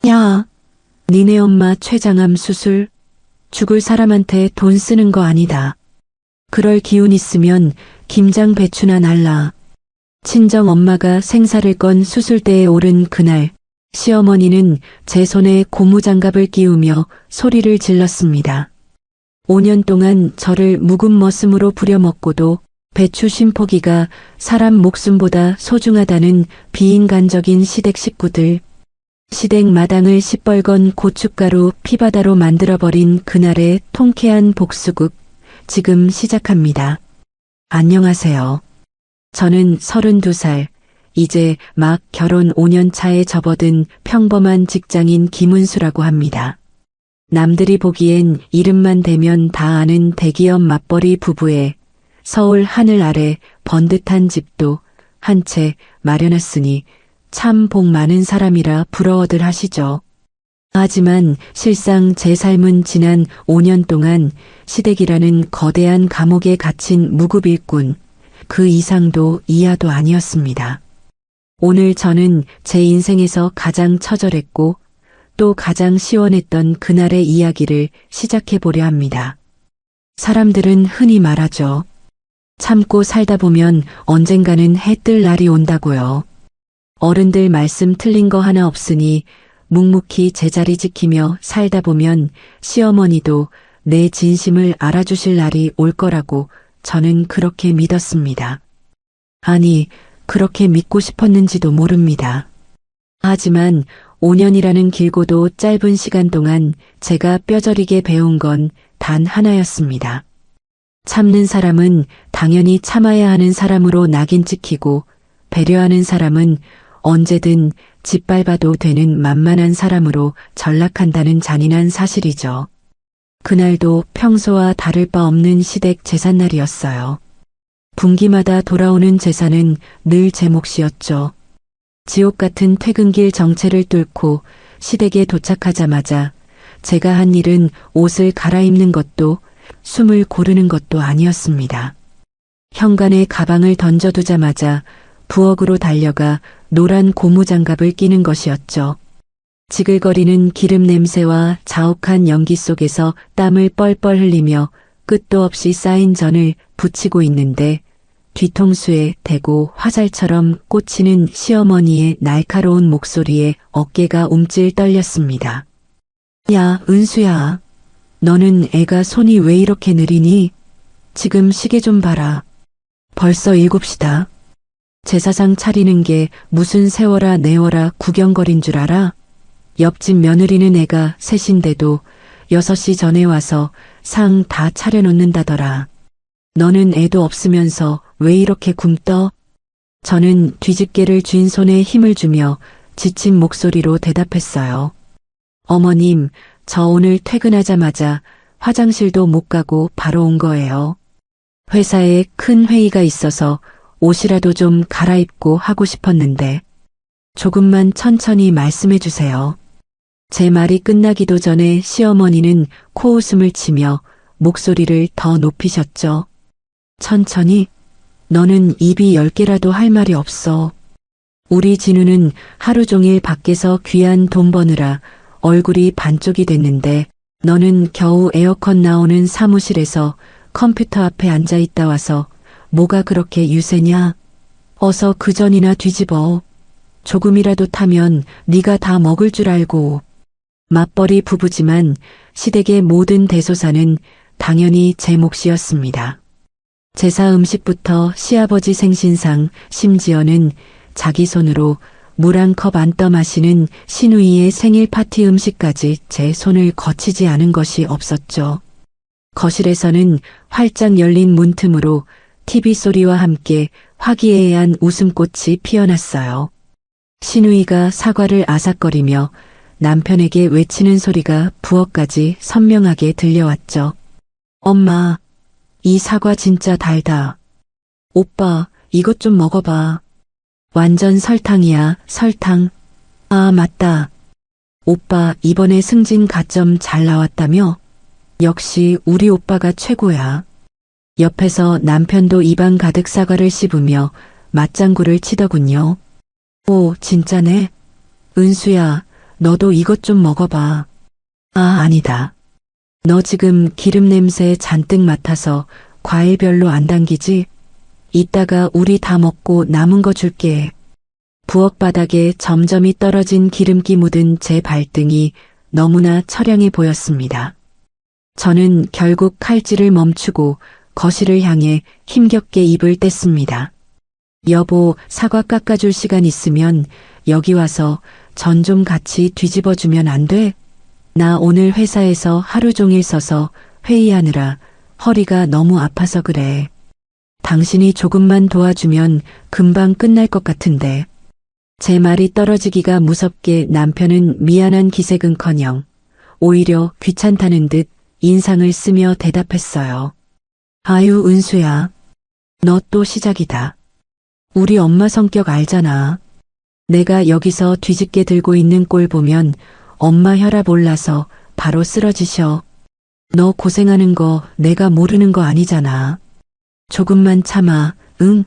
야, 니네 엄마 췌장암 수술? 죽을 사람한테 돈 쓰는 거 아니다. 그럴 기운 있으면 김장 배추나 날라. 친정 엄마가 생사를 건 수술대에 오른 그날, 시어머니는 제 손에 고무장갑을 끼우며 소리를 질렀습니다. 5년 동안 저를 묵은 머슴으로 부려먹고도 배추 쉼포기가 사람 목숨보다 소중하다는 비인간적인 시댁 식구들. 시댁 마당을 시뻘건 고춧가루 피바다로 만들어버린 그날의 통쾌한 복수극, 지금 시작합니다. 안녕하세요. 저는 32살, 이제 막 결혼 5년 차에 접어든 평범한 직장인 김은수라고 합니다. 남들이 보기엔 이름만 대면 다 아는 대기업 맞벌이 부부에 서울 하늘 아래 번듯한 집도 한 채 마련했으니 참 복 많은 사람이라 부러워들 하시죠. 하지만 실상 제 삶은 지난 5년 동안 시댁이라는 거대한 감옥에 갇힌 무급일꾼, 그 이상도 이하도 아니었습니다. 오늘 저는 제 인생에서 가장 처절했고 또 가장 시원했던 그날의 이야기를 시작해 보려 합니다. 사람들은 흔히 말하죠. 참고 살다 보면 언젠가는 해 뜰 날이 온다고요. 어른들 말씀 틀린 거 하나 없으니 묵묵히 제자리 지키며 살다 보면 시어머니도 내 진심을 알아주실 날이 올 거라고 저는 그렇게 믿었습니다. 아니, 그렇게 믿고 싶었는지도 모릅니다. 하지만 5년이라는 길고도 짧은 시간 동안 제가 뼈저리게 배운 건 단 하나였습니다. 참는 사람은 당연히 참아야 하는 사람으로 낙인 찍히고 배려하는 사람은 언제든 짓밟아도 되는 만만한 사람으로 전락한다는 잔인한 사실이죠. 그날도 평소와 다를 바 없는 시댁 제삿날이었어요. 분기마다 돌아오는 제사는 늘 제 몫이었죠. 지옥 같은 퇴근길 정체를 뚫고 시댁에 도착하자마자 제가 한 일은 옷을 갈아입는 것도 숨을 고르는 것도 아니었습니다. 현관에 가방을 던져두자마자 부엌으로 달려가 노란 고무장갑을 끼는 것이었죠. 지글거리는 기름 냄새와 자욱한 연기 속에서 땀을 뻘뻘 흘리며 끝도 없이 쌓인 전을 부치고 있는데 뒤통수에 대고 화살처럼 꽂히는 시어머니의 날카로운 목소리에 어깨가 움찔 떨렸습니다. 야, 은수야. 너는 애가 손이 왜 이렇게 느리니? 지금 시계 좀 봐라. 벌써 7시다. 제사상 차리는 게 무슨 세워라 내워라 구경거린 줄 알아? 옆집 며느리는 애가 셋인데도 6시 전에 와서 상 다 차려놓는다더라. 너는 애도 없으면서 왜 이렇게 굼떠? 저는 뒤집개를 쥔 손에 힘을 주며 지친 목소리로 대답했어요. 어머님, 저 오늘 퇴근하자마자 화장실도 못 가고 바로 온 거예요. 회사에 큰 회의가 있어서 옷이라도 좀 갈아입고 하고 싶었는데 조금만 천천히 말씀해 주세요. 제 말이 끝나기도 전에 시어머니는 코웃음을 치며 목소리를 더 높이셨죠. 천천히? 너는 입이 10개라도 할 말이 없어. 우리 진우는 하루 종일 밖에서 귀한 돈 버느라 얼굴이 반쪽이 됐는데 너는 겨우 에어컨 나오는 사무실에서 컴퓨터 앞에 앉아 있다 와서 뭐가 그렇게 유세냐? 어서 그 전이나 뒤집어. 조금이라도 타면 네가 다 먹을 줄 알고. 맞벌이 부부지만 시댁의 모든 대소사는 당연히 제 몫이었습니다. 제사 음식부터 시아버지 생신상, 심지어는 자기 손으로 물 한 컵 안 떠 마시는 시누이의 생일 파티 음식까지 제 손을 거치지 않은 것이 없었죠. 거실에서는 활짝 열린 문틈으로 TV 소리와 함께 화기애애한 웃음꽃이 피어났어요. 시누이가 사과를 아삭거리며 남편에게 외치는 소리가 부엌까지 선명하게 들려왔죠. 엄마, 이 사과 진짜 달다. 오빠, 이것 좀 먹어봐. 완전 설탕이야, 설탕. 아, 맞다. 오빠, 이번에 승진 가점 잘 나왔다며? 역시 우리 오빠가 최고야. 옆에서 남편도 입안 가득 사과를 씹으며 맞장구를 치더군요. 오, 진짜네. 은수야, 너도 이것 좀 먹어봐. 아, 아니다. 너 지금 기름 냄새 잔뜩 맡아서 과일 별로 안 당기지? 이따가 우리 다 먹고 남은 거 줄게. 부엌 바닥에 점점이 떨어진 기름기 묻은 제 발등이 너무나 처량해 보였습니다. 저는 결국 칼질을 멈추고 거실을 향해 힘겹게 입을 뗐습니다. 여보, 사과 깎아줄 시간 있으면 여기 와서 전 좀 같이 뒤집어주면 안 돼? 나 오늘 회사에서 하루 종일 서서 회의하느라 허리가 너무 아파서 그래. 당신이 조금만 도와주면 금방 끝날 것 같은데. 제 말이 떨어지기가 무섭게 남편은 미안한 기색은커녕 오히려 귀찮다는 듯 인상을 쓰며 대답했어요. 아유, 은수야. 너 또 시작이다. 우리 엄마 성격 알잖아. 내가 여기서 뒤집게 들고 있는 꼴 보면 엄마 혈압 올라서 바로 쓰러지셔. 너 고생하는 거 내가 모르는 거 아니잖아. 조금만 참아, 응?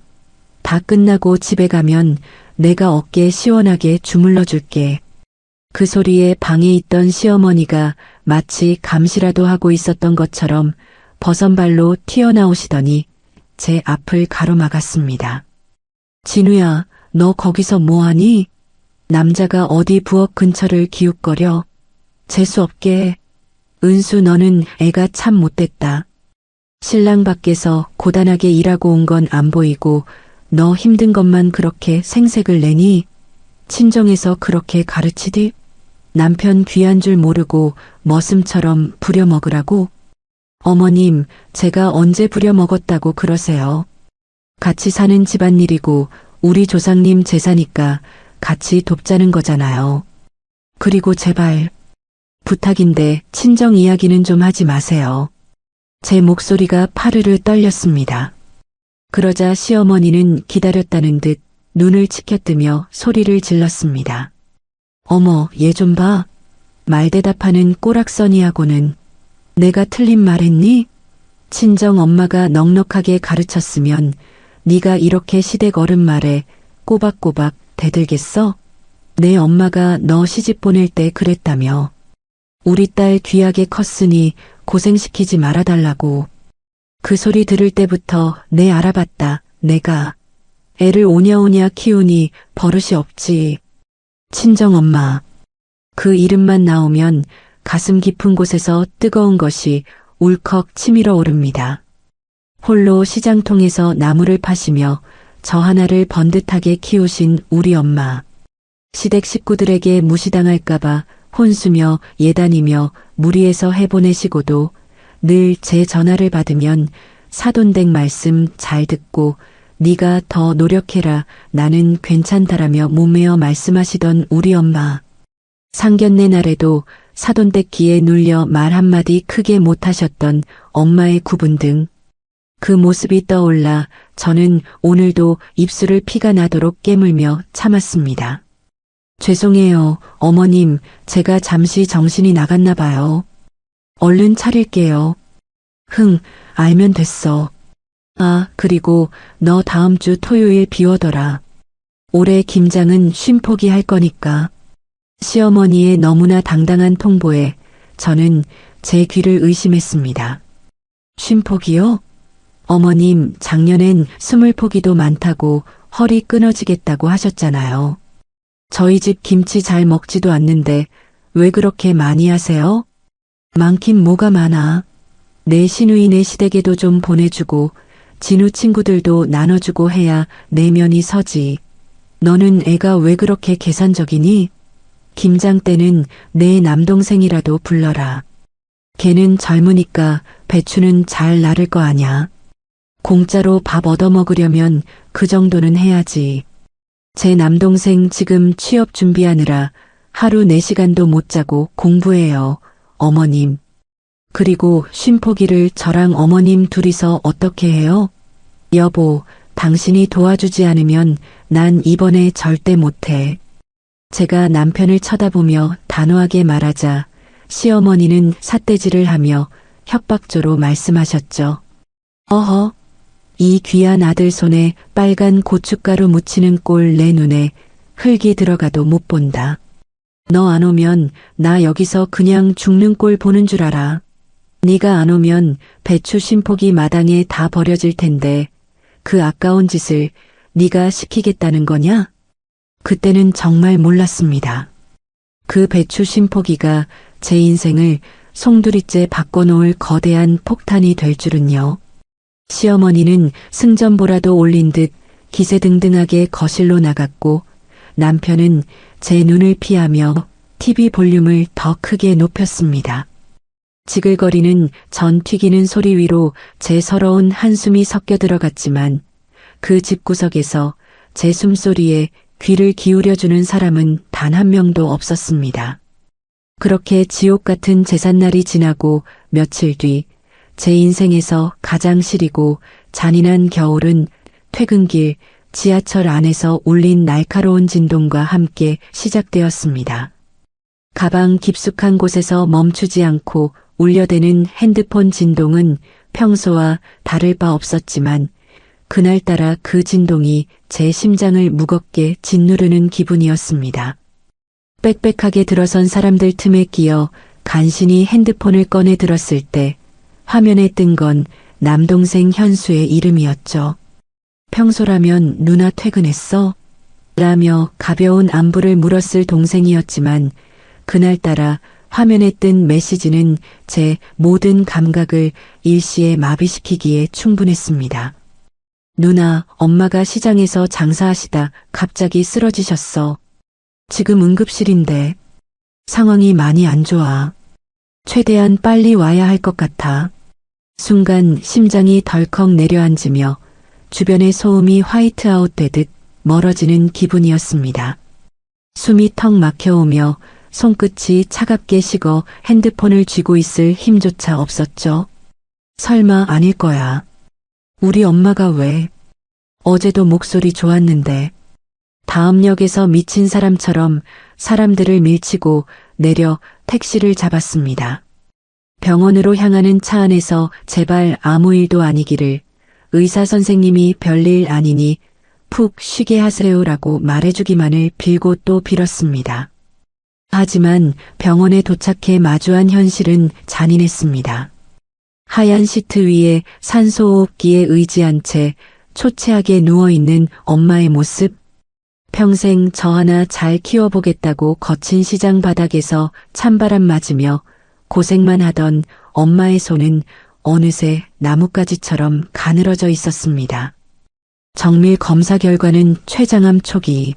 다 끝나고 집에 가면 내가 어깨 시원하게 주물러 줄게. 그 소리에 방에 있던 시어머니가 마치 감시라도 하고 있었던 것처럼 버선발로 튀어나오시더니 제 앞을 가로막았습니다. 진우야, 너 거기서 뭐하니? 남자가 어디 부엌 근처를 기웃거려. 재수없게. 은수, 너는 애가 참 못됐다. 신랑 밖에서 고단하게 일하고 온 건 안 보이고 너 힘든 것만 그렇게 생색을 내니? 친정에서 그렇게 가르치디? 남편 귀한 줄 모르고 머슴처럼 부려먹으라고? 어머님, 제가 언제 부려먹었다고 그러세요? 같이 사는 집안일이고 우리 조상님 제사니까 같이 돕자는 거잖아요. 그리고 제발 부탁인데 친정 이야기는 좀 하지 마세요. 제 목소리가 파르르 떨렸습니다. 그러자 시어머니는 기다렸다는 듯 눈을 치켜뜨며 소리를 질렀습니다. 어머, 얘 좀 봐. 말대답하는 꼬락서니하고는. 내가 틀린 말했니? 친정 엄마가 넉넉하게 가르쳤으면 네가 이렇게 시댁 어른 말에 꼬박꼬박 대들겠어? 내 엄마가 너 시집 보낼 때 그랬다며. 우리 딸 귀하게 컸으니 고생시키지 말아달라고. 그 소리 들을 때부터 내 알아봤다. 내가 애를 오냐오냐 키우니 버릇이 없지. 친정엄마. 그 이름만 나오면 가슴 깊은 곳에서 뜨거운 것이 울컥 치밀어 오릅니다. 홀로 시장통에서 나무를 파시며 저 하나를 번듯하게 키우신 우리 엄마. 시댁 식구들에게 무시당할까봐 혼수며 예단이며 무리해서 해보내시고도 늘 제 전화를 받으면 사돈댁 말씀 잘 듣고 네가 더 노력해라, 나는 괜찮다라며 몸매어 말씀하시던 우리 엄마. 상견례 날에도 사돈댁 귀에 눌려 말 한마디 크게 못하셨던 엄마의 구분 등 그 모습이 떠올라 저는 오늘도 입술을 피가 나도록 깨물며 참았습니다. 죄송해요, 어머님. 제가 잠시 정신이 나갔나 봐요. 얼른 차릴게요. 흥, 알면 됐어. 아, 그리고 너 다음 주 토요일 비워둬라. 올해 김장은 쉼포기 할 거니까. 시어머니의 너무나 당당한 통보에 저는 제 귀를 의심했습니다. 쉼포기요? 어머님, 작년엔 20포기도 많다고 허리 끊어지겠다고 하셨잖아요. 저희 집 김치 잘 먹지도 않는데 왜 그렇게 많이 하세요? 많긴 뭐가 많아. 내 시누이네 시댁에도 좀 보내주고 진우 친구들도 나눠주고 해야 내면이 서지. 너는 애가 왜 그렇게 계산적이니? 김장 때는 내 남동생이라도 불러라. 걔는 젊으니까 배추는 잘 나를 거 아냐. 공짜로 밥 얻어먹으려면 그 정도는 해야지. 제 남동생 지금 취업 준비하느라 하루 4시간도 못 자고 공부해요, 어머님. 그리고 쉼포기를 저랑 어머님 둘이서 어떻게 해요? 여보, 당신이 도와주지 않으면 난 이번에 절대 못해. 제가 남편을 쳐다보며 단호하게 말하자 시어머니는 삿대질을 하며 협박조로 말씀하셨죠. 어허, 이 귀한 아들 손에 빨간 고춧가루 묻히는 꼴 내 눈에 흙이 들어가도 못 본다. 너 안 오면 나 여기서 그냥 죽는 꼴 보는 줄 알아. 네가 안 오면 배추 심포기 마당에 다 버려질 텐데 그 아까운 짓을 네가 시키겠다는 거냐? 그때는 정말 몰랐습니다. 그 배추 심포기가 제 인생을 송두리째 바꿔놓을 거대한 폭탄이 될 줄은요. 시어머니는 승전보라도 올린 듯 기세등등하게 거실로 나갔고 남편은 제 눈을 피하며 TV 볼륨을 더 크게 높였습니다. 지글거리는 전 튀기는 소리 위로 제 서러운 한숨이 섞여 들어갔지만 그 집구석에서 제 숨소리에 귀를 기울여주는 사람은 단 한 명도 없었습니다. 그렇게 지옥 같은 제삿날이 지나고 며칠 뒤 제 인생에서 가장 시리고 잔인한 겨울은 퇴근길 지하철 안에서 울린 날카로운 진동과 함께 시작되었습니다. 가방 깊숙한 곳에서 멈추지 않고 울려대는 핸드폰 진동은 평소와 다를 바 없었지만 그날따라 그 진동이 제 심장을 무겁게 짓누르는 기분이었습니다. 빽빽하게 들어선 사람들 틈에 끼어 간신히 핸드폰을 꺼내 들었을 때 화면에 뜬 건 남동생 현수의 이름이었죠. 평소라면 누나 퇴근했어? 라며 가벼운 안부를 물었을 동생이었지만 그날따라 화면에 뜬 메시지는 제 모든 감각을 일시에 마비시키기에 충분했습니다. 누나, 엄마가 시장에서 장사하시다 갑자기 쓰러지셨어. 지금 응급실인데 상황이 많이 안 좋아. 최대한 빨리 와야 할 것 같아. 순간 심장이 덜컥 내려앉으며 주변의 소음이 화이트아웃 되듯 멀어지는 기분이었습니다. 숨이 턱 막혀오며 손끝이 차갑게 식어 핸드폰을 쥐고 있을 힘조차 없었죠. 설마 아닐 거야. 우리 엄마가 왜? 어제도 목소리 좋았는데. 다음 역에서 미친 사람처럼 사람들을 밀치고 내려 택시를 잡았습니다. 병원으로 향하는 차 안에서 제발 아무 일도 아니기를 의사 선생님이 별일 아니니 푹 쉬게 하세요라고 말해주기만을 빌고 또 빌었습니다. 하지만 병원에 도착해 마주한 현실은 잔인했습니다. 하얀 시트 위에 산소호흡기에 의지한 채 초췌하게 누워있는 엄마의 모습. 평생 저 하나 잘 키워보겠다고 거친 시장 바닥에서 찬바람 맞으며 고생만 하던 엄마의 손은 어느새 나뭇가지처럼 가늘어져 있었습니다. 정밀 검사 결과는 췌장암 초기.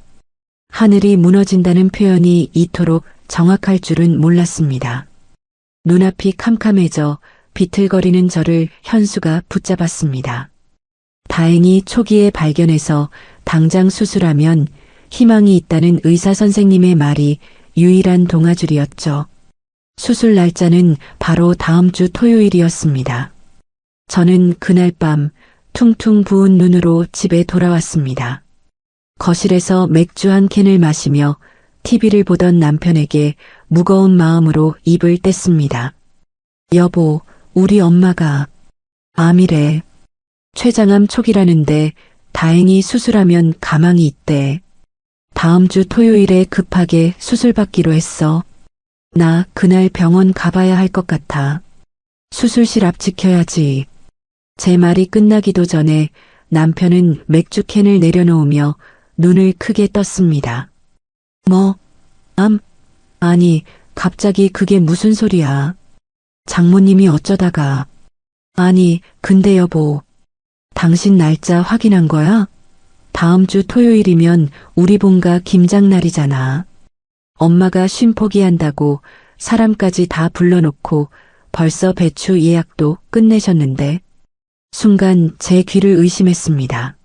하늘이 무너진다는 표현이 이토록 정확할 줄은 몰랐습니다. 눈앞이 캄캄해져 비틀거리는 저를 현수가 붙잡았습니다. 다행히 초기에 발견해서 당장 수술하면 희망이 있다는 의사 선생님의 말이 유일한 동아줄이었죠. 수술 날짜는 바로 다음 주 토요일이었습니다. 저는 그날 밤 퉁퉁 부은 눈으로 집에 돌아왔습니다. 거실에서 맥주 한 캔을 마시며 TV를 보던 남편에게 무거운 마음으로 입을 뗐습니다. 여보, 우리 엄마가 암이래. 췌장암 초기라는데 다행히 수술하면 가망이 있대. 다음 주 토요일에 급하게 수술받기로 했어. 나 그날 병원 가봐야 할 것 같아. 수술실 앞 지켜야지. 제 말이 끝나기도 전에 남편은 맥주캔을 내려놓으며 눈을 크게 떴습니다. 뭐? 암? 아니, 갑자기 그게 무슨 소리야. 장모님이 어쩌다가. 아니, 근데 여보. 당신 날짜 확인한 거야? 다음 주 토요일이면 우리 본가 김장날이잖아. 엄마가 쉼 포기한다고 사람까지 다 불러놓고 벌써 배추 예약도 끝내셨는데. 순간 제 귀를 의심했습니다.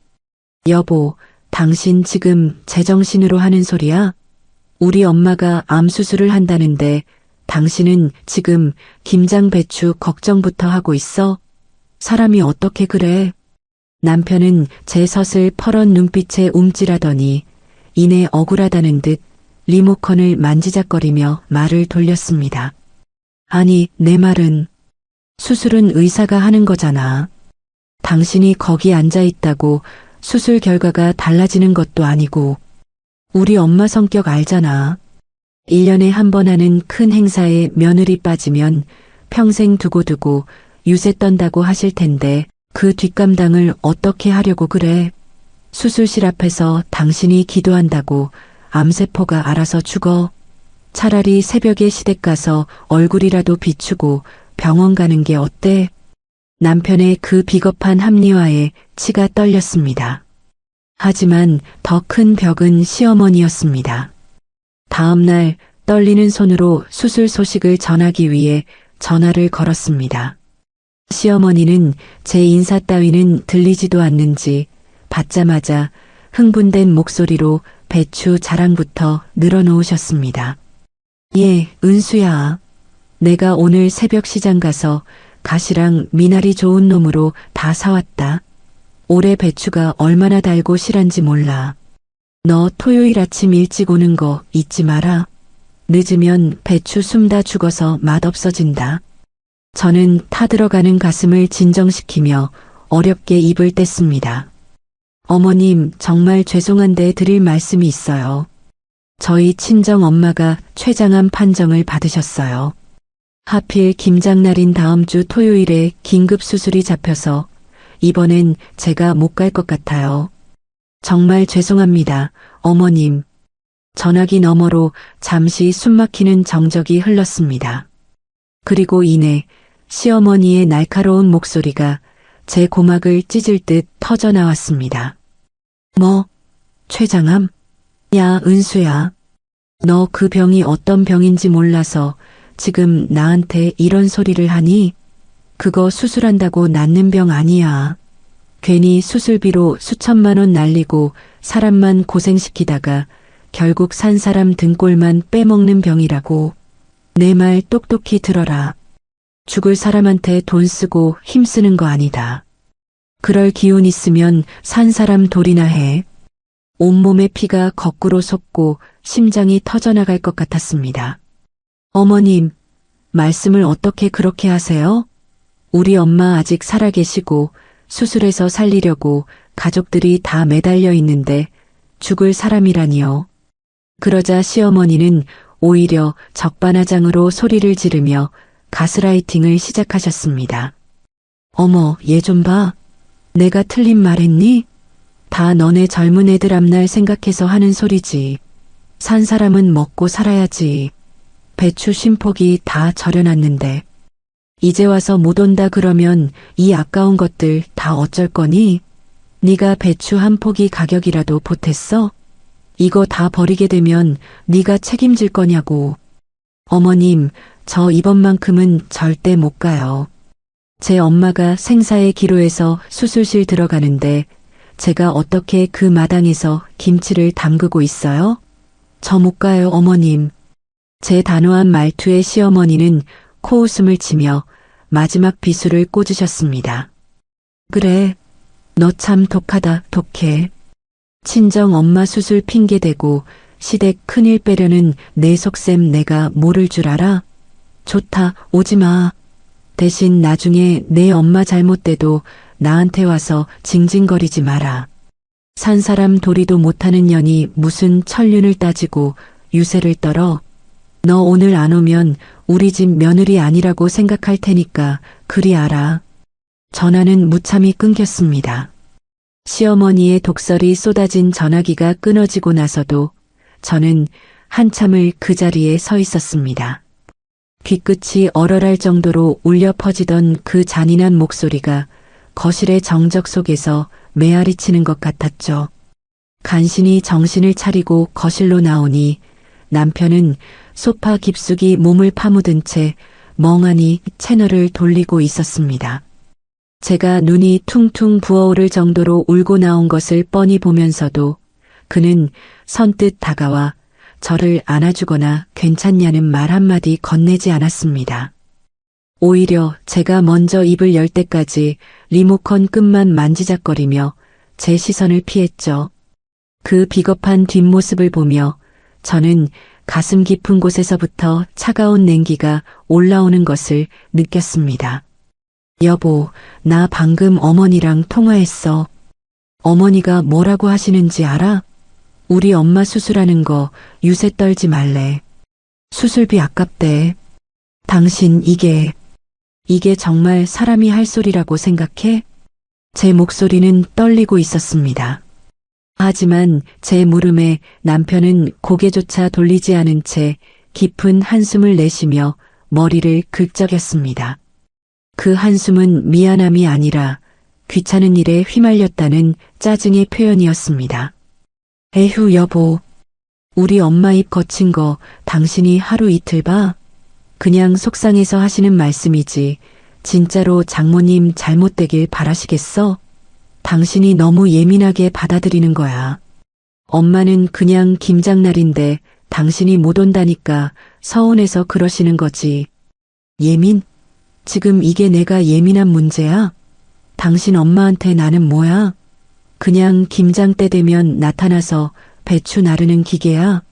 여보, 당신 지금 제정신으로 하는 소리야? 우리 엄마가 암 수술을 한다는데 당신은 지금 김장 배추 걱정부터 하고 있어? 사람이 어떻게 그래? 남편은 제 섯을 퍼런 눈빛에 움찔하더니 이내 억울하다는 듯 리모컨을 만지작거리며 말을 돌렸습니다. 아니, 내 말은 수술은 의사가 하는 거잖아. 당신이 거기 앉아 있다고 수술 결과가 달라지는 것도 아니고 우리 엄마 성격 알잖아. 1년에 한 번 하는 큰 행사에 며느리 빠지면 평생 두고두고 유세 떤다고 하실 텐데 그 뒷감당을 어떻게 하려고 그래? 수술실 앞에서 당신이 기도한다고 암세포가 알아서 죽어. 차라리 새벽에 시댁 가서 얼굴이라도 비추고 병원 가는 게 어때? 남편의 그 비겁한 합리화에 치가 떨렸습니다. 하지만 더 큰 벽은 시어머니였습니다. 다음 날 떨리는 손으로 수술 소식을 전하기 위해 전화를 걸었습니다. 시어머니는 제 인사 따위는 들리지도 않는지 받자마자 흥분된 목소리로 배추 자랑부터 늘어놓으셨습니다. 예, 은수야. 내가 오늘 새벽 시장 가서 가시랑 미나리 좋은 놈으로 다 사왔다. 올해 배추가 얼마나 달고 실한지 몰라. 너 토요일 아침 일찍 오는 거 잊지 마라. 늦으면 배추 숨다 죽어서 맛없어진다. 저는 타들어가는 가슴을 진정시키며 어렵게 입을 뗐습니다. 어머님, 정말 죄송한데 드릴 말씀이 있어요. 저희 친정 엄마가 췌장암 판정을 받으셨어요. 하필 김장날인 다음 주 토요일에 긴급 수술이 잡혀서 이번엔 제가 못 갈 것 같아요. 정말 죄송합니다, 어머님. 전화기 너머로 잠시 숨막히는 정적이 흘렀습니다. 그리고 이내 시어머니의 날카로운 목소리가 제 고막을 찢을 듯 터져 나왔습니다. 뭐? 췌장암? 야, 은수야. 너 그 병이 어떤 병인지 몰라서 지금 나한테 이런 소리를 하니? 그거 수술한다고 낫는 병 아니야. 괜히 수술비로 수천만 원 날리고 사람만 고생시키다가 결국 산 사람 등골만 빼먹는 병이라고. 내 말 똑똑히 들어라. 죽을 사람한테 돈 쓰고 힘쓰는 거 아니다. 그럴 기운 있으면 산 사람 돌이나 해. 온몸에 피가 거꾸로 솟고 심장이 터져나갈 것 같았습니다. 어머님, 말씀을 어떻게 그렇게 하세요? 우리 엄마 아직 살아계시고 수술해서 살리려고 가족들이 다 매달려 있는데 죽을 사람이라니요. 그러자 시어머니는 오히려 적반하장으로 소리를 지르며 가스라이팅을 시작하셨습니다. 어머, 얘 좀 봐. 내가 틀린 말했니? 다 너네 젊은 애들 앞날 생각해서 하는 소리지. 산 사람은 먹고 살아야지. 배추 쉼폭이 다 절여놨는데. 이제 와서 못 온다 그러면 이 아까운 것들 다 어쩔 거니? 네가 배추 한 포기 가격이라도 보탰어? 이거 다 버리게 되면 네가 책임질 거냐고. 어머님, 저 이번만큼은 절대 못 가요. 제 엄마가 생사의 기로에서 수술실 들어가는데 제가 어떻게 그 마당에서 김치를 담그고 있어요? 저 못 가요, 어머님. 제 단호한 말투에 시어머니는 코웃음을 치며 마지막 비수를 꽂으셨습니다. 그래, 너 참 독하다, 독해. 친정 엄마 수술 핑계대고 시댁 큰일 빼려는 내 속셈 내가 모를 줄 알아? 좋다, 오지마. 대신 나중에 내 엄마 잘못돼도 나한테 와서 징징거리지 마라. 산 사람 도리도 못하는 년이 무슨 천륜을 따지고 유세를 떨어. 너 오늘 안 오면 우리 집 며느리 아니라고 생각할 테니까 그리 알아. 전화는 무참히 끊겼습니다. 시어머니의 독설이 쏟아진 전화기가 끊어지고 나서도 저는 한참을 그 자리에 서 있었습니다. 귀끝이 얼얼할 정도로 울려 퍼지던 그 잔인한 목소리가 거실의 정적 속에서 메아리치는 것 같았죠. 간신히 정신을 차리고 거실로 나오니 남편은 소파 깊숙이 몸을 파묻은 채 멍하니 채널을 돌리고 있었습니다. 제가 눈이 퉁퉁 부어오를 정도로 울고 나온 것을 뻔히 보면서도 그는 선뜻 다가와 저를 안아주거나 괜찮냐는 말 한마디 건네지 않았습니다. 오히려 제가 먼저 입을 열 때까지 리모컨 끝만 만지작거리며 제 시선을 피했죠. 그 비겁한 뒷모습을 보며 저는 가슴 깊은 곳에서부터 차가운 냉기가 올라오는 것을 느꼈습니다. 여보, 나 방금 어머니랑 통화했어. 어머니가 뭐라고 하시는지 알아? 우리 엄마 수술하는 거 유세 떨지 말래. 수술비 아깝대. 당신 이게 정말 사람이 할 소리라고 생각해? 제 목소리는 떨리고 있었습니다. 하지만 제 물음에 남편은 고개조차 돌리지 않은 채 깊은 한숨을 내쉬며 머리를 긁적였습니다. 그 한숨은 미안함이 아니라 귀찮은 일에 휘말렸다는 짜증의 표현이었습니다. 에휴 여보, 우리 엄마 입 거친 거 당신이 하루 이틀 봐? 그냥 속상해서 하시는 말씀이지 진짜로 장모님 잘못되길 바라시겠어? 당신이 너무 예민하게 받아들이는 거야. 엄마는 그냥 김장날인데 당신이 못 온다니까 서운해서 그러시는 거지. 예민? 지금 이게 내가 예민한 문제야? 당신 엄마한테 나는 뭐야? 그냥 김장 때 되면 나타나서 배추 나르는 기계야?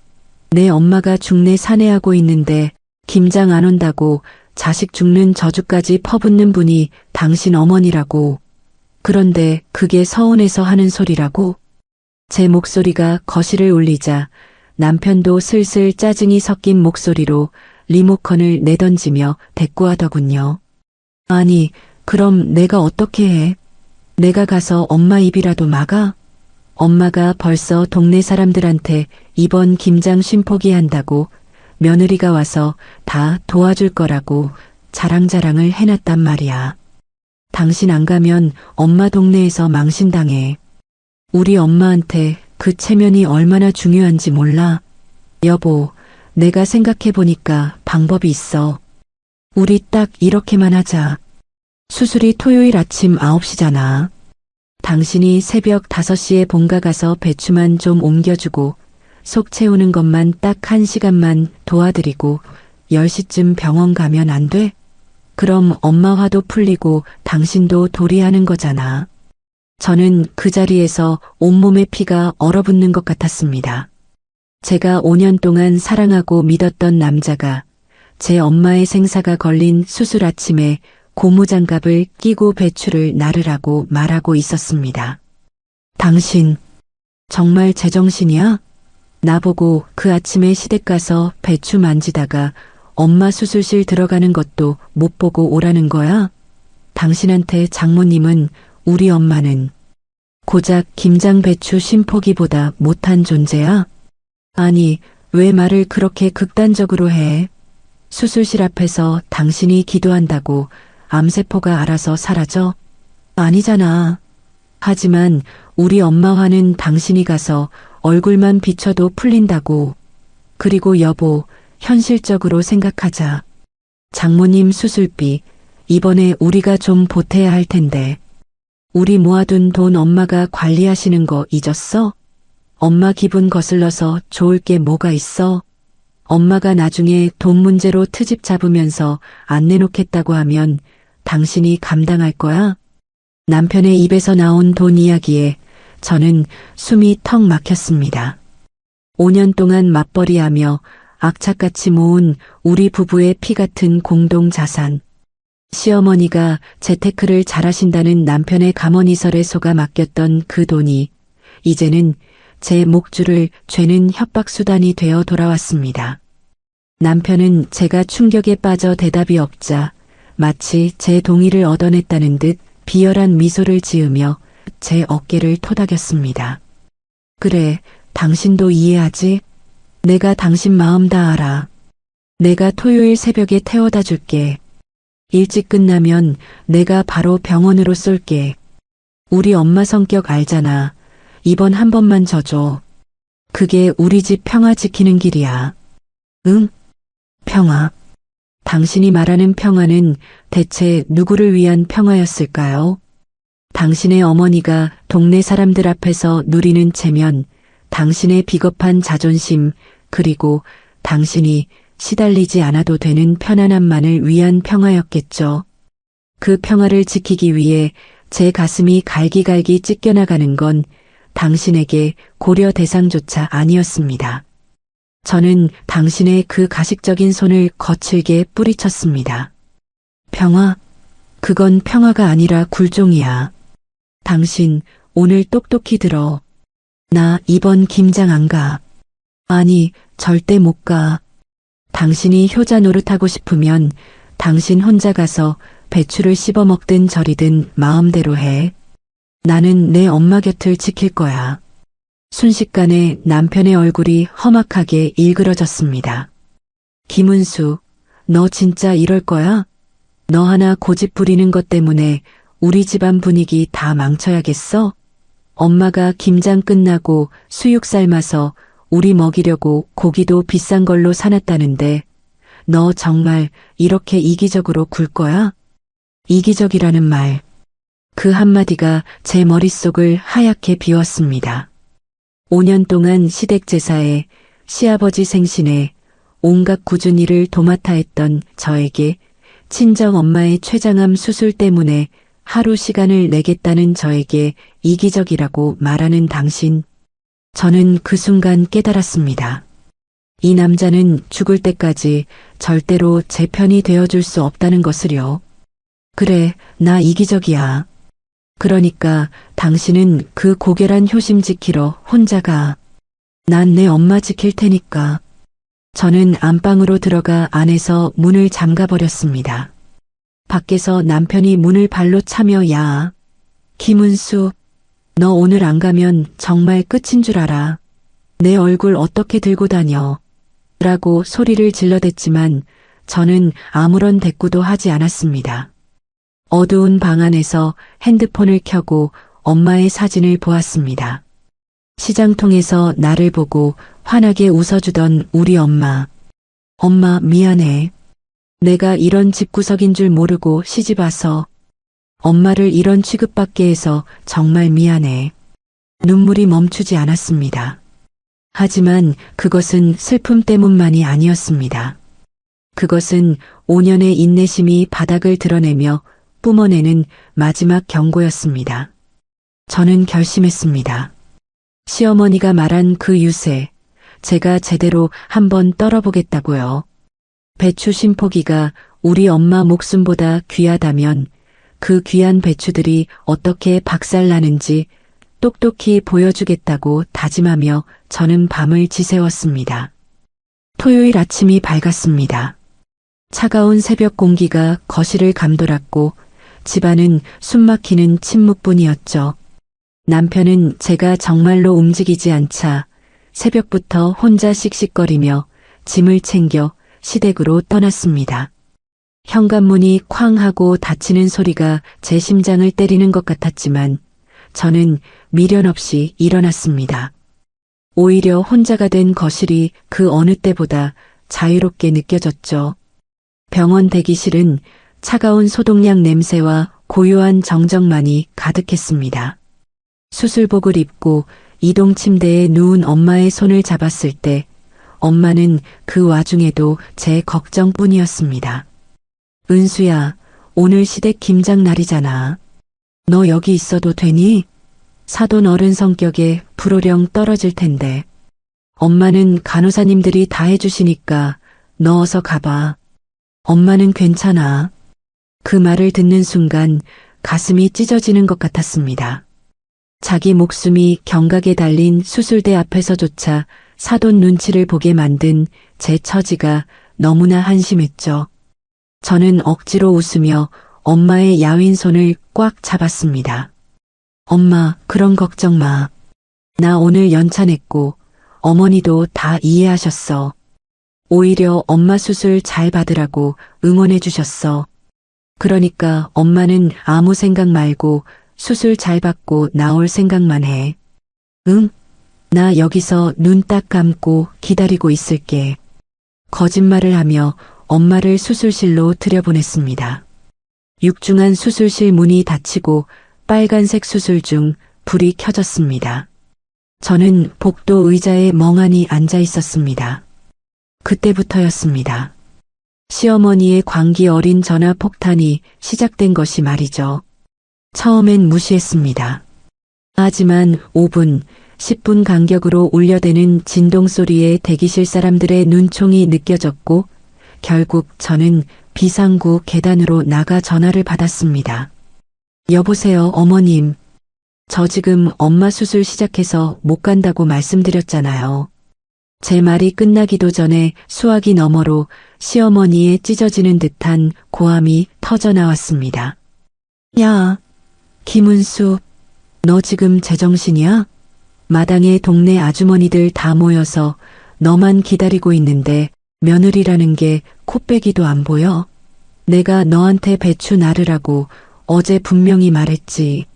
내 엄마가 죽내 사내하고 있는데 김장 안 온다고 자식 죽는 저주까지 퍼붓는 분이 당신 어머니라고. 그런데 그게 서운해서 하는 소리라고? 제 목소리가 거실을 울리자 남편도 슬슬 짜증이 섞인 목소리로 리모컨을 내던지며 대꾸하더군요. 아니, 그럼 내가 어떻게 해? 내가 가서 엄마 입이라도 막아? 엄마가 벌써 동네 사람들한테 이번 김장 쉼 포기한다고 며느리가 와서 다 도와줄 거라고 자랑자랑을 해놨단 말이야. 당신 안 가면 엄마 동네에서 망신당해. 우리 엄마한테 그 체면이 얼마나 중요한지 몰라. 여보, 내가 생각해보니까 방법이 있어. 우리 딱 이렇게만 하자. 수술이 토요일 아침 9시잖아. 당신이 새벽 5시에 본가 가서 배추만 좀 옮겨주고 속 채우는 것만 딱 1시간만 도와드리고 10시쯤 병원 가면 안 돼? 그럼 엄마 화도 풀리고 당신도 도리하는 거잖아. 저는 그 자리에서 온몸의 피가 얼어붙는 것 같았습니다. 제가 5년 동안 사랑하고 믿었던 남자가 제 엄마의 생사가 걸린 수술 아침에 고무장갑을 끼고 배추를 나르라고 말하고 있었습니다. 당신, 정말 제정신이야? 나보고 그 아침에 시댁 가서 배추 만지다가 엄마 수술실 들어가는 것도 못 보고 오라는 거야? 당신한테 장모님은, 우리 엄마는 고작 김장 배추 심포기보다 못한 존재야? 아니, 왜 말을 그렇게 극단적으로 해? 수술실 앞에서 당신이 기도한다고 암세포가 알아서 사라져? 아니잖아. 하지만 우리 엄마 화는 당신이 가서 얼굴만 비춰도 풀린다고. 그리고 여보, 현실적으로 생각하자. 장모님 수술비, 이번에 우리가 좀 보태야 할 텐데. 우리 모아둔 돈 엄마가 관리하시는 거 잊었어? 엄마 기분 거슬러서 좋을 게 뭐가 있어? 엄마가 나중에 돈 문제로 트집 잡으면서 안 내놓겠다고 하면 당신이 감당할 거야? 남편의 입에서 나온 돈 이야기에 저는 숨이 턱 막혔습니다. 5년 동안 맞벌이하며 악착같이 모은 우리 부부의 피 같은 공동 자산. 시어머니가 재테크를 잘하신다는 남편의 감언이설에 속아 맡겼던 그 돈이 이제는 제 목줄을 죄는 협박수단이 되어 돌아왔습니다. 남편은 제가 충격에 빠져 대답이 없자 마치 제 동의를 얻어냈다는 듯 비열한 미소를 지으며 제 어깨를 토닥였습니다. 그래, 당신도 이해하지? 내가 당신 마음 다 알아. 내가 토요일 새벽에 태워다 줄게. 일찍 끝나면 내가 바로 병원으로 쏠게. 우리 엄마 성격 알잖아. 이번 한 번만 져줘. 그게 우리 집 평화 지키는 길이야. 응? 평화. 당신이 말하는 평화는 대체 누구를 위한 평화였을까요? 당신의 어머니가 동네 사람들 앞에서 누리는 체면, 당신의 비겁한 자존심, 그리고 당신이 시달리지 않아도 되는 편안함만을 위한 평화였겠죠. 그 평화를 지키기 위해 제 가슴이 갈기갈기 찢겨나가는 건 당신에게 고려 대상조차 아니었습니다. 저는 당신의 그 가식적인 손을 거칠게 뿌리쳤습니다. 평화? 그건 평화가 아니라 굴종이야. 당신 오늘 똑똑히 들어. 나 이번 김장 안 가. 아니, 절대 못 가. 당신이 효자 노릇하고 싶으면 당신 혼자 가서 배추를 씹어 먹든 저리든 마음대로 해. 나는 내 엄마 곁을 지킬 거야. 순식간에 남편의 얼굴이 험악하게 일그러졌습니다. 김은수, 너 진짜 이럴 거야? 너 하나 고집 부리는 것 때문에 우리 집안 분위기 다 망쳐야겠어? 엄마가 김장 끝나고 수육 삶아서 우리 먹이려고 고기도 비싼 걸로 사놨다는데 너 정말 이렇게 이기적으로 굴 거야? 이기적이라는 말. 그 한마디가 제 머릿속을 하얗게 비웠습니다. 5년 동안 시댁 제사에 시아버지 생신에 온갖 굳은 일을 도맡아 했던 저에게 친정 엄마의 췌장암 수술 때문에 하루 시간을 내겠다는 저에게 이기적이라고 말하는 당신. 저는 그 순간 깨달았습니다. 이 남자는 죽을 때까지 절대로 제 편이 되어줄 수 없다는 것을요. 그래, 나 이기적이야. 그러니까 당신은 그 고결한 효심 지키러 혼자 가. 난 내 엄마 지킬 테니까. 저는 안방으로 들어가 안에서 문을 잠가버렸습니다. 밖에서 남편이 문을 발로 차며 야, 김은수, 너 오늘 안 가면 정말 끝인 줄 알아. 내 얼굴 어떻게 들고 다녀. 라고 소리를 질러댔지만 저는 아무런 대꾸도 하지 않았습니다. 어두운 방 안에서 핸드폰을 켜고 엄마의 사진을 보았습니다. 시장통에서 나를 보고 환하게 웃어주던 우리 엄마. 엄마 미안해. 내가 이런 집구석인 줄 모르고 시집 와서 엄마를 이런 취급받게 해서 정말 미안해. 눈물이 멈추지 않았습니다. 하지만 그것은 슬픔 때문만이 아니었습니다. 그것은 5년의 인내심이 바닥을 드러내며 뿜어내는 마지막 경고였습니다. 저는 결심했습니다. 시어머니가 말한 그 유세, 제가 제대로 한번 떨어보겠다고요. 배추 심포기가 우리 엄마 목숨보다 귀하다면 그 귀한 배추들이 어떻게 박살나는지 똑똑히 보여주겠다고 다짐하며 저는 밤을 지새웠습니다. 토요일 아침이 밝았습니다. 차가운 새벽 공기가 거실을 감돌았고 집안은 숨막히는 침묵뿐이었죠. 남편은 제가 정말로 움직이지 않자 새벽부터 혼자 씩씩거리며 짐을 챙겨 시댁으로 떠났습니다. 현관문이 쾅 하고 닫히는 소리가 제 심장을 때리는 것 같았지만 저는 미련 없이 일어났습니다. 오히려 혼자가 된 거실이 그 어느 때보다 자유롭게 느껴졌죠. 병원 대기실은 차가운 소독약 냄새와 고요한 정적만이 가득했습니다. 수술복을 입고 이동 침대에 누운 엄마의 손을 잡았을 때 엄마는 그 와중에도 제 걱정뿐이었습니다. 은수야, 오늘 시댁 김장 날이잖아. 너 여기 있어도 되니? 사돈 어른 성격에 불호령 떨어질 텐데. 엄마는 간호사님들이 다 해주시니까 너 어서 가봐. 엄마는 괜찮아. 그 말을 듣는 순간 가슴이 찢어지는 것 같았습니다. 자기 목숨이 경각에 달린 수술대 앞에서조차 사돈 눈치를 보게 만든 제 처지가 너무나 한심했죠. 저는 억지로 웃으며 엄마의 야윈 손을 꽉 잡았습니다. 엄마, 그런 걱정 마. 나 오늘 연차 냈고 어머니도 다 이해하셨어. 오히려 엄마 수술 잘 받으라고 응원해 주셨어. 그러니까 엄마는 아무 생각 말고 수술 잘 받고 나올 생각만 해. 응? 나 여기서 눈 딱 감고 기다리고 있을게. 거짓말을 하며 엄마를 수술실로 들여보냈습니다. 육중한 수술실 문이 닫히고 빨간색 수술 중 불이 켜졌습니다. 저는 복도 의자에 멍하니 앉아 있었습니다. 그때부터였습니다. 시어머니의 광기 어린 전화 폭탄이 시작된 것이 말이죠. 처음엔 무시했습니다. 하지만 5분, 10분 간격으로 울려대는 진동 소리에 대기실 사람들의 눈총이 느껴졌고 결국 저는 비상구 계단으로 나가 전화를 받았습니다. 여보세요, 어머님. 저 지금 엄마 수술 시작해서 못 간다고 말씀드렸잖아요. 제 말이 끝나기도 전에 수화기 너머로 시어머니의 찢어지는 듯한 고함이 터져 나왔습니다. 야, 김은수, 너 지금 제정신이야? 마당에 동네 아주머니들 다 모여서 너만 기다리고 있는데 며느리라는 게 코빼기도 안 보여? 내가 너한테 배추 나르라고 어제 분명히 말했지.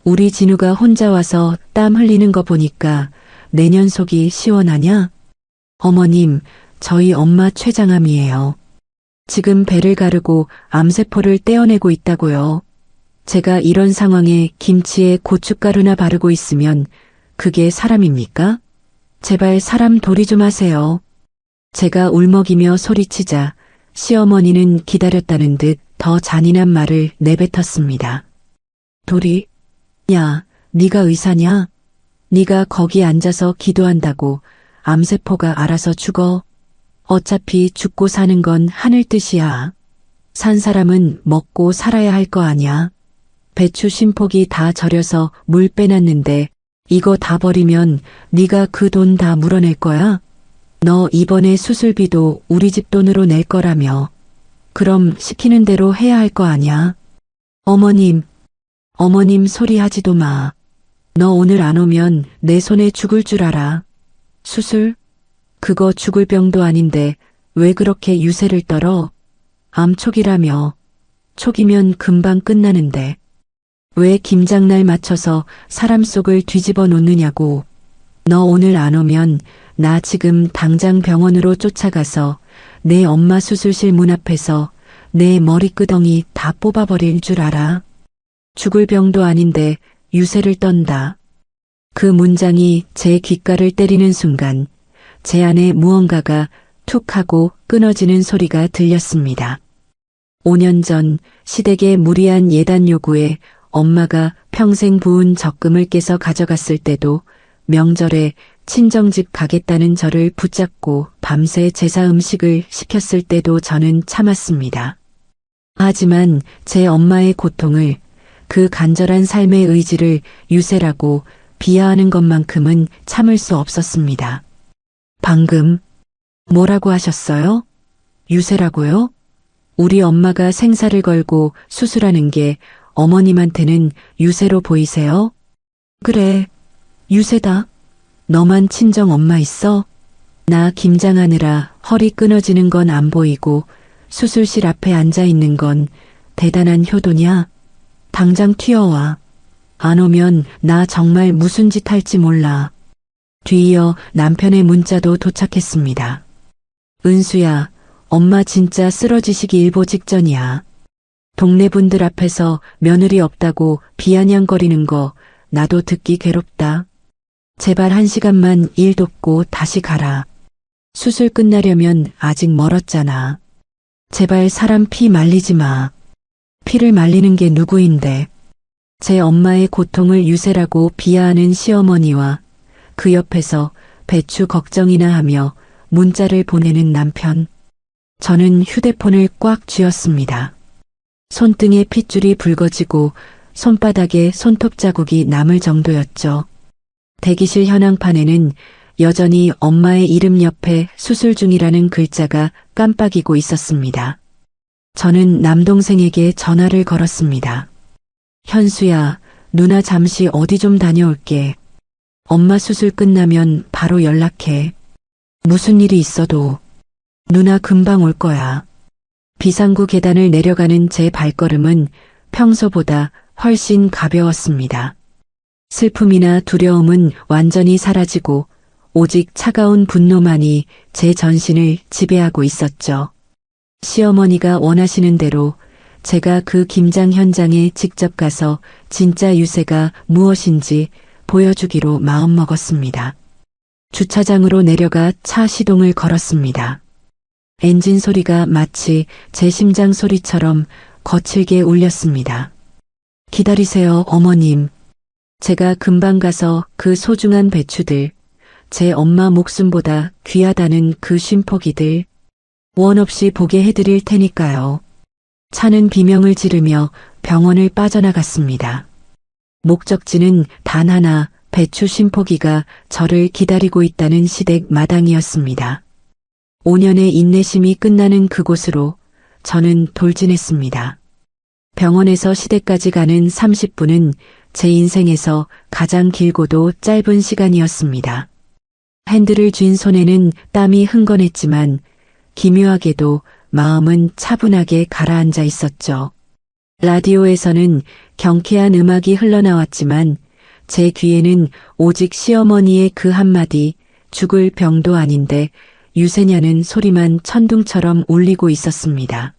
우리 진우가 혼자 와서 땀 흘리는 거 보니까 내년 속이 시원하냐? 어머님, 저희 엄마 췌장암이에요. 지금 배를 가르고 암세포를 떼어내고 있다고요. 제가 이런 상황에 김치에 고춧가루나 바르고 있으면 그게 사람입니까? 제발 사람 도리 좀 하세요. 제가 울먹이며 소리치자 시어머니는 기다렸다는 듯 더 잔인한 말을 내뱉었습니다. 도리? 야, 네가 의사냐? 네가 거기 앉아서 기도한다고 암세포가 알아서 죽어? 어차피 죽고 사는 건 하늘 뜻이야. 산 사람은 먹고 살아야 할 거 아냐? 배추 심폭이 다 절여서 물 빼놨는데 이거 다 버리면 네가 그 돈 다 물어낼 거야? 너 이번에 수술비도 우리 집 돈으로 낼 거라며. 그럼 시키는 대로 해야 할 거 아냐? 어머님 소리 하지도 마. 너 오늘 안 오면 내 손에 죽을 줄 알아. 수술? 그거 죽을 병도 아닌데 왜 그렇게 유세를 떨어? 암 초기라며. 초기면 금방 끝나는데. 왜 김장날 맞춰서 사람 속을 뒤집어 놓느냐고. 너 오늘 안 오면 나 지금 당장 병원으로 쫓아가서 내 엄마 수술실 문 앞에서 내 머리끄덩이 다 뽑아버릴 줄 알아. 죽을 병도 아닌데 유세를 떤다. 그 문장이 제 귓가를 때리는 순간 제 안에 무언가가 툭 하고 끊어지는 소리가 들렸습니다. 5년 전 시댁의 무리한 예단 요구에 엄마가 평생 부은 적금을 깨서 가져갔을 때도 명절에 친정집 가겠다는 저를 붙잡고 밤새 제사 음식을 시켰을 때도 저는 참았습니다. 하지만 제 엄마의 고통을, 그 간절한 삶의 의지를 유세라고 비하하는 것만큼은 참을 수 없었습니다. 방금 뭐라고 하셨어요? 유세라고요? 우리 엄마가 생사를 걸고 수술하는 게 어머님한테는 유세로 보이세요? 그래, 유세다. 너만 친정 엄마 있어? 나 김장하느라 허리 끊어지는 건 안 보이고 수술실 앞에 앉아 있는 건 대단한 효도냐? 당장 튀어와. 안 오면 나 정말 무슨 짓 할지 몰라. 뒤이어 남편의 문자도 도착했습니다. 은수야, 엄마 진짜 쓰러지시기 일보 직전이야. 동네 분들 앞에서 며느리 없다고 비아냥거리는 거 나도 듣기 괴롭다. 제발 1시간만 일 돕고 다시 가라. 수술 끝나려면 아직 멀었잖아. 제발 사람 피 말리지 마. 피를 말리는 게 누구인데. 제 엄마의 고통을 유세라고 비하하는 시어머니와 그 옆에서 배추 걱정이나 하며 문자를 보내는 남편. 저는 휴대폰을 꽉 쥐었습니다. 손등에 핏줄이 붉어지고 손바닥에 손톱 자국이 남을 정도였죠. 대기실 현황판에는 여전히 엄마의 이름 옆에 수술 중이라는 글자가 깜빡이고 있었습니다. 저는 남동생에게 전화를 걸었습니다. 현수야, 누나 잠시 어디 좀 다녀올게. 엄마 수술 끝나면 바로 연락해. 무슨 일이 있어도 누나 금방 올 거야. 비상구 계단을 내려가는 제 발걸음은 평소보다 훨씬 가벼웠습니다. 슬픔이나 두려움은 완전히 사라지고 오직 차가운 분노만이 제 전신을 지배하고 있었죠. 시어머니가 원하시는 대로 제가 그 김장 현장에 직접 가서 진짜 유세가 무엇인지 보여주기로 마음먹었습니다. 주차장으로 내려가 차 시동을 걸었습니다. 엔진 소리가 마치 제 심장 소리처럼 거칠게 울렸습니다. 기다리세요, 어머님. 제가 금방 가서 그 소중한 배추들, 제 엄마 목숨보다 귀하다는 그 쉼포기들 원 없이 보게 해드릴 테니까요. 차는 비명을 지르며 병원을 빠져나갔습니다. 목적지는 단 하나, 배추 심포기가 저를 기다리고 있다는 시댁 마당이었습니다. 5년의 인내심이 끝나는 그곳으로 저는 돌진했습니다. 병원에서 시댁까지 가는 30분은 제 인생에서 가장 길고도 짧은 시간이었습니다. 핸들을 쥔 손에는 땀이 흥건했지만 기묘하게도 마음은 차분하게 가라앉아 있었죠. 라디오에서는 경쾌한 음악이 흘러나왔지만 제 귀에는 오직 시어머니의 그 한마디 죽을 병도 아닌데 유세냐는 소리만 천둥처럼 울리고 있었습니다.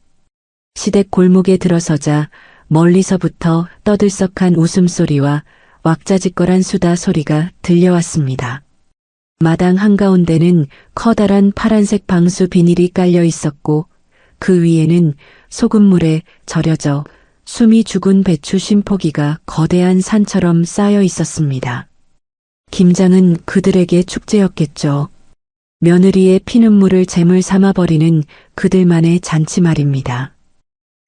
시댁 골목에 들어서자 멀리서부터 떠들썩한 웃음소리와 왁자지껄한 수다 소리가 들려왔습니다. 마당 한가운데는 커다란 파란색 방수 비닐이 깔려 있었고 그 위에는 소금물에 절여져 숨이 죽은 배추 심포기가 거대한 산처럼 쌓여 있었습니다. 김장은 그들에게 축제였겠죠. 며느리의 피눈물을 재물 삼아버리는 그들만의 잔치 말입니다.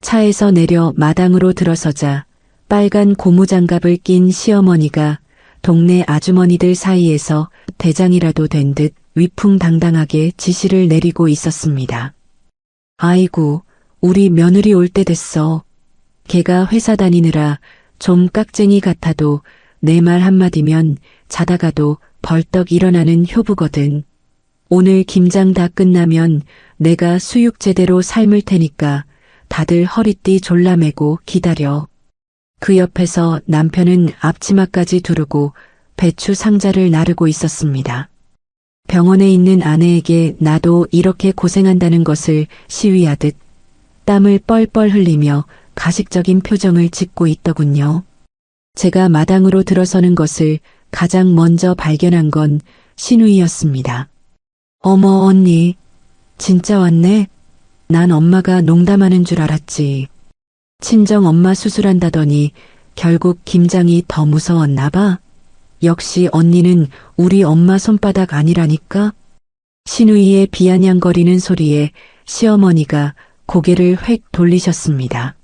차에서 내려 마당으로 들어서자 빨간 고무장갑을 낀 시어머니가 동네 아주머니들 사이에서 대장이라도 된 듯 위풍당당하게 지시를 내리고 있었습니다. 아이고, 우리 며느리 올 때 됐어. 걔가 회사 다니느라 좀 깍쟁이 같아도 내 말 한마디면 자다가도 벌떡 일어나는 효부거든. 오늘 김장 다 끝나면 내가 수육 제대로 삶을 테니까 다들 허리띠 졸라매고 기다려. 그 옆에서 남편은 앞치마까지 두르고 배추 상자를 나르고 있었습니다. 병원에 있는 아내에게 나도 이렇게 고생한다는 것을 시위하듯 땀을 뻘뻘 흘리며 가식적인 표정을 짓고 있더군요. 제가 마당으로 들어서는 것을 가장 먼저 발견한 건 신우이였습니다. 어머 언니, 진짜 왔네? 난 엄마가 농담하는 줄 알았지. 친정 엄마 수술한다더니 결국 김장이 더 무서웠나 봐. 역시 언니는 우리 엄마 손바닥 아니라니까. 신우이의 비아냥거리는 소리에 시어머니가 고개를 획 돌리셨습니다.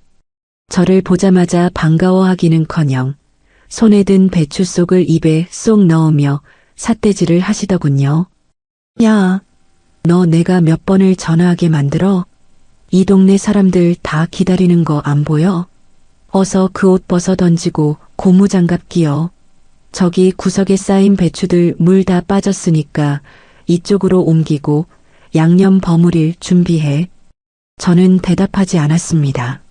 저를 보자마자 반가워하기는커녕 손에 든 배추 속을 입에 쏙 넣으며 삿대질을 하시더군요. 야, 너 내가 몇 번을 전화하게 만들어? 이 동네 사람들 다 기다리는 거 안 보여? 어서 그 옷 벗어 던지고 고무장갑 끼어. 저기 구석에 쌓인 배추들 물 다 빠졌으니까 이쪽으로 옮기고 양념 버무릴 준비해. 저는 대답하지 않았습니다.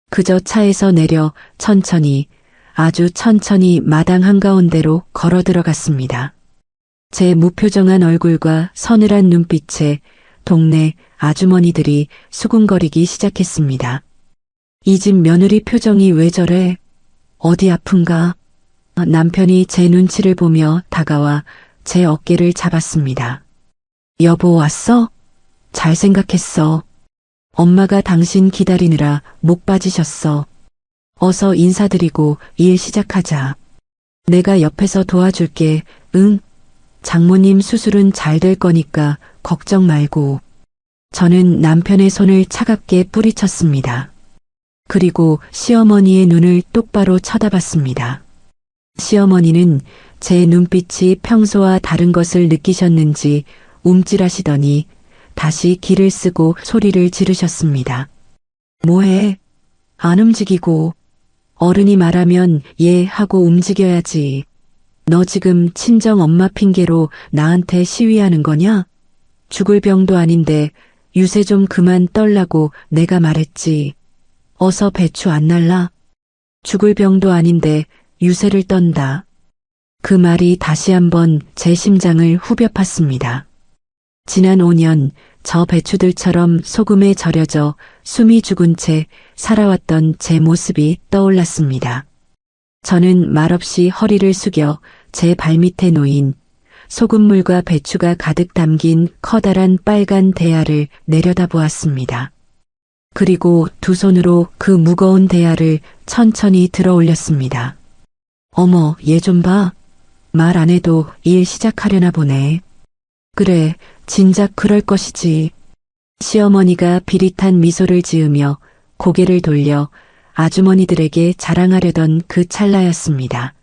그저 차에서 내려 천천히, 아주 천천히 마당 한가운데로 걸어 들어갔습니다. 제 무표정한 얼굴과 서늘한 눈빛에 동네 아주머니들이 수군거리기 시작했습니다. 이 집 며느리 표정이 왜 저래? 어디 아픈가? 남편이 제 눈치를 보며 다가와 제 어깨를 잡았습니다. 여보 왔어? 잘 생각했어. 엄마가 당신 기다리느라 목 빠지셨어. 어서 인사드리고 일 시작하자. 내가 옆에서 도와줄게. 응? 장모님 수술은 잘 될 거니까 걱정 말고. 저는 남편의 손을 차갑게 뿌리쳤습니다. 그리고 시어머니의 눈을 똑바로 쳐다봤습니다. 시어머니는 제 눈빛이 평소와 다른 것을 느끼셨는지 움찔하시더니 다시 기를 쓰고 소리를 지르셨습니다. 뭐해? 안 움직이고. 어른이 말하면 예 하고 움직여야지. 너 지금 친정 엄마 핑계로 나한테 시위하는 거냐? 죽을 병도 아닌데 유세 좀 그만 떨라고 내가 말했지. 어서 배추 안 날라? 죽을 병도 아닌데 유세를 떤다. 그 말이 다시 한번 제 심장을 후벼 팠습니다. 지난 5년 저 배추들처럼 소금에 절여져 숨이 죽은 채 살아왔던 제 모습이 떠올랐습니다. 저는 말없이 허리를 숙여 제 발밑에 놓인 소금물과 배추가 가득 담긴 커다란 빨간 대야를 내려다보았습니다. 그리고 두 손으로 그 무거운 대야를 천천히 들어 올렸습니다. 어머, 얘 좀 봐. 말 안 해도 일 시작하려나 보네. 그래, 진작 그럴 것이지. 시어머니가 비릿한 미소를 지으며 고개를 돌려 아주머니들에게 자랑하려던 그 찰나였습니다.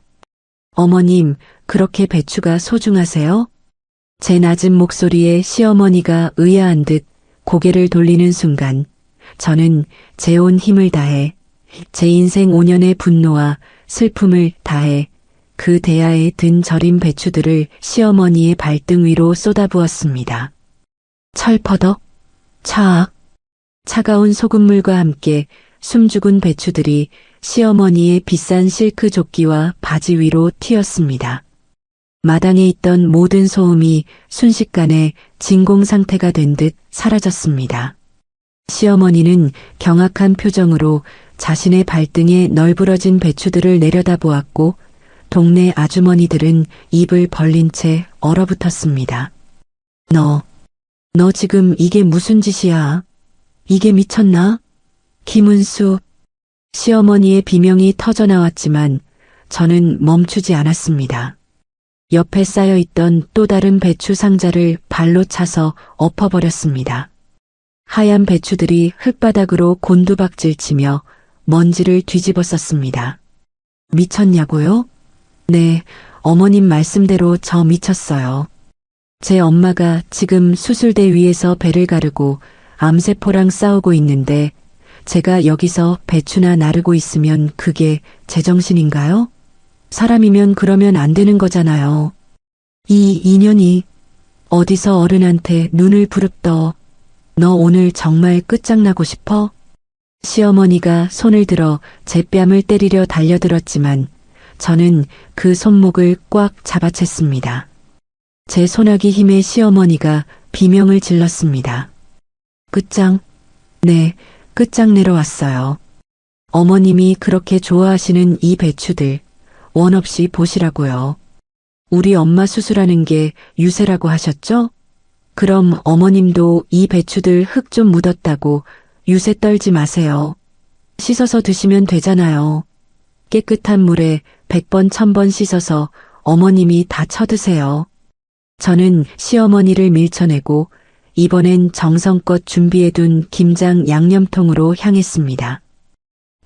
어머님, 그렇게 배추가 소중하세요? 제 낮은 목소리에 시어머니가 의아한 듯 고개를 돌리는 순간 저는 제 온 힘을 다해 제 인생 5년의 분노와 슬픔을 다해 그 대야에 든 절인 배추들을 시어머니의 발등 위로 쏟아부었습니다. 철퍼덕, 차악, 차가운 소금물과 함께 숨죽은 배추들이 시어머니의 비싼 실크 조끼와 바지 위로 튀었습니다. 마당에 있던 모든 소음이 순식간에 진공 상태가 된 듯 사라졌습니다. 시어머니는 경악한 표정으로 자신의 발등에 널브러진 배추들을 내려다보았고 동네 아주머니들은 입을 벌린 채 얼어붙었습니다. 너 지금 이게 무슨 짓이야? 이게 미쳤나? 김은수. 시어머니의 비명이 터져나왔지만 저는 멈추지 않았습니다. 옆에 쌓여있던 또 다른 배추 상자를 발로 차서 엎어버렸습니다. 하얀 배추들이 흙바닥으로 곤두박질치며 먼지를 뒤집어 썼습니다. 미쳤냐고요? 네, 어머님 말씀대로 저 미쳤어요. 제 엄마가 지금 수술대 위에서 배를 가르고 암세포랑 싸우고 있는데 제가 여기서 배추나 나르고 있으면 그게 제정신인가요? 사람이면 그러면 안 되는 거잖아요. 이 인연이 어디서 어른한테 눈을 부릅떠. 너 오늘 정말 끝장나고 싶어? 시어머니가 손을 들어 제 뺨을 때리려 달려들었지만 저는 그 손목을 꽉 잡아챘습니다. 제 소나기 힘에 시어머니가 비명을 질렀습니다. 끝장? 네, 끝장내러 왔어요. 어머님이 그렇게 좋아하시는 이 배추들 원 없이 보시라고요. 우리 엄마 수술하는 게 유세라고 하셨죠? 그럼 어머님도 이 배추들 흙 좀 묻었다고 유세 떨지 마세요. 씻어서 드시면 되잖아요. 깨끗한 물에 100번 1000번 씻어서 어머님이 다 쳐드세요. 저는 시어머니를 밀쳐내고 이번엔 정성껏 준비해둔 김장 양념통으로 향했습니다.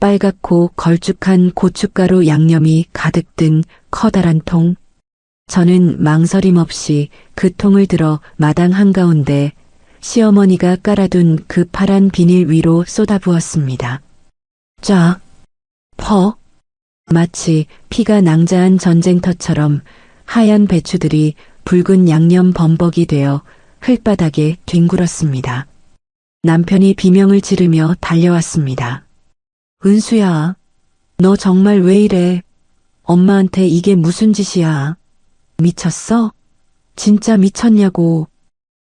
빨갛고 걸쭉한 고춧가루 양념이 가득 든 커다란 통. 저는 망설임 없이 그 통을 들어 마당 한가운데 시어머니가 깔아둔 그 파란 비닐 위로 쏟아부었습니다. 쫙, 퍼. 마치 피가 낭자한 전쟁터처럼 하얀 배추들이 붉은 양념 범벅이 되어 흙바닥에 뒹굴었습니다. 남편이 비명을 지르며 달려왔습니다. 은수야, 너 정말 왜 이래? 엄마한테 이게 무슨 짓이야? 미쳤어? 진짜 미쳤냐고.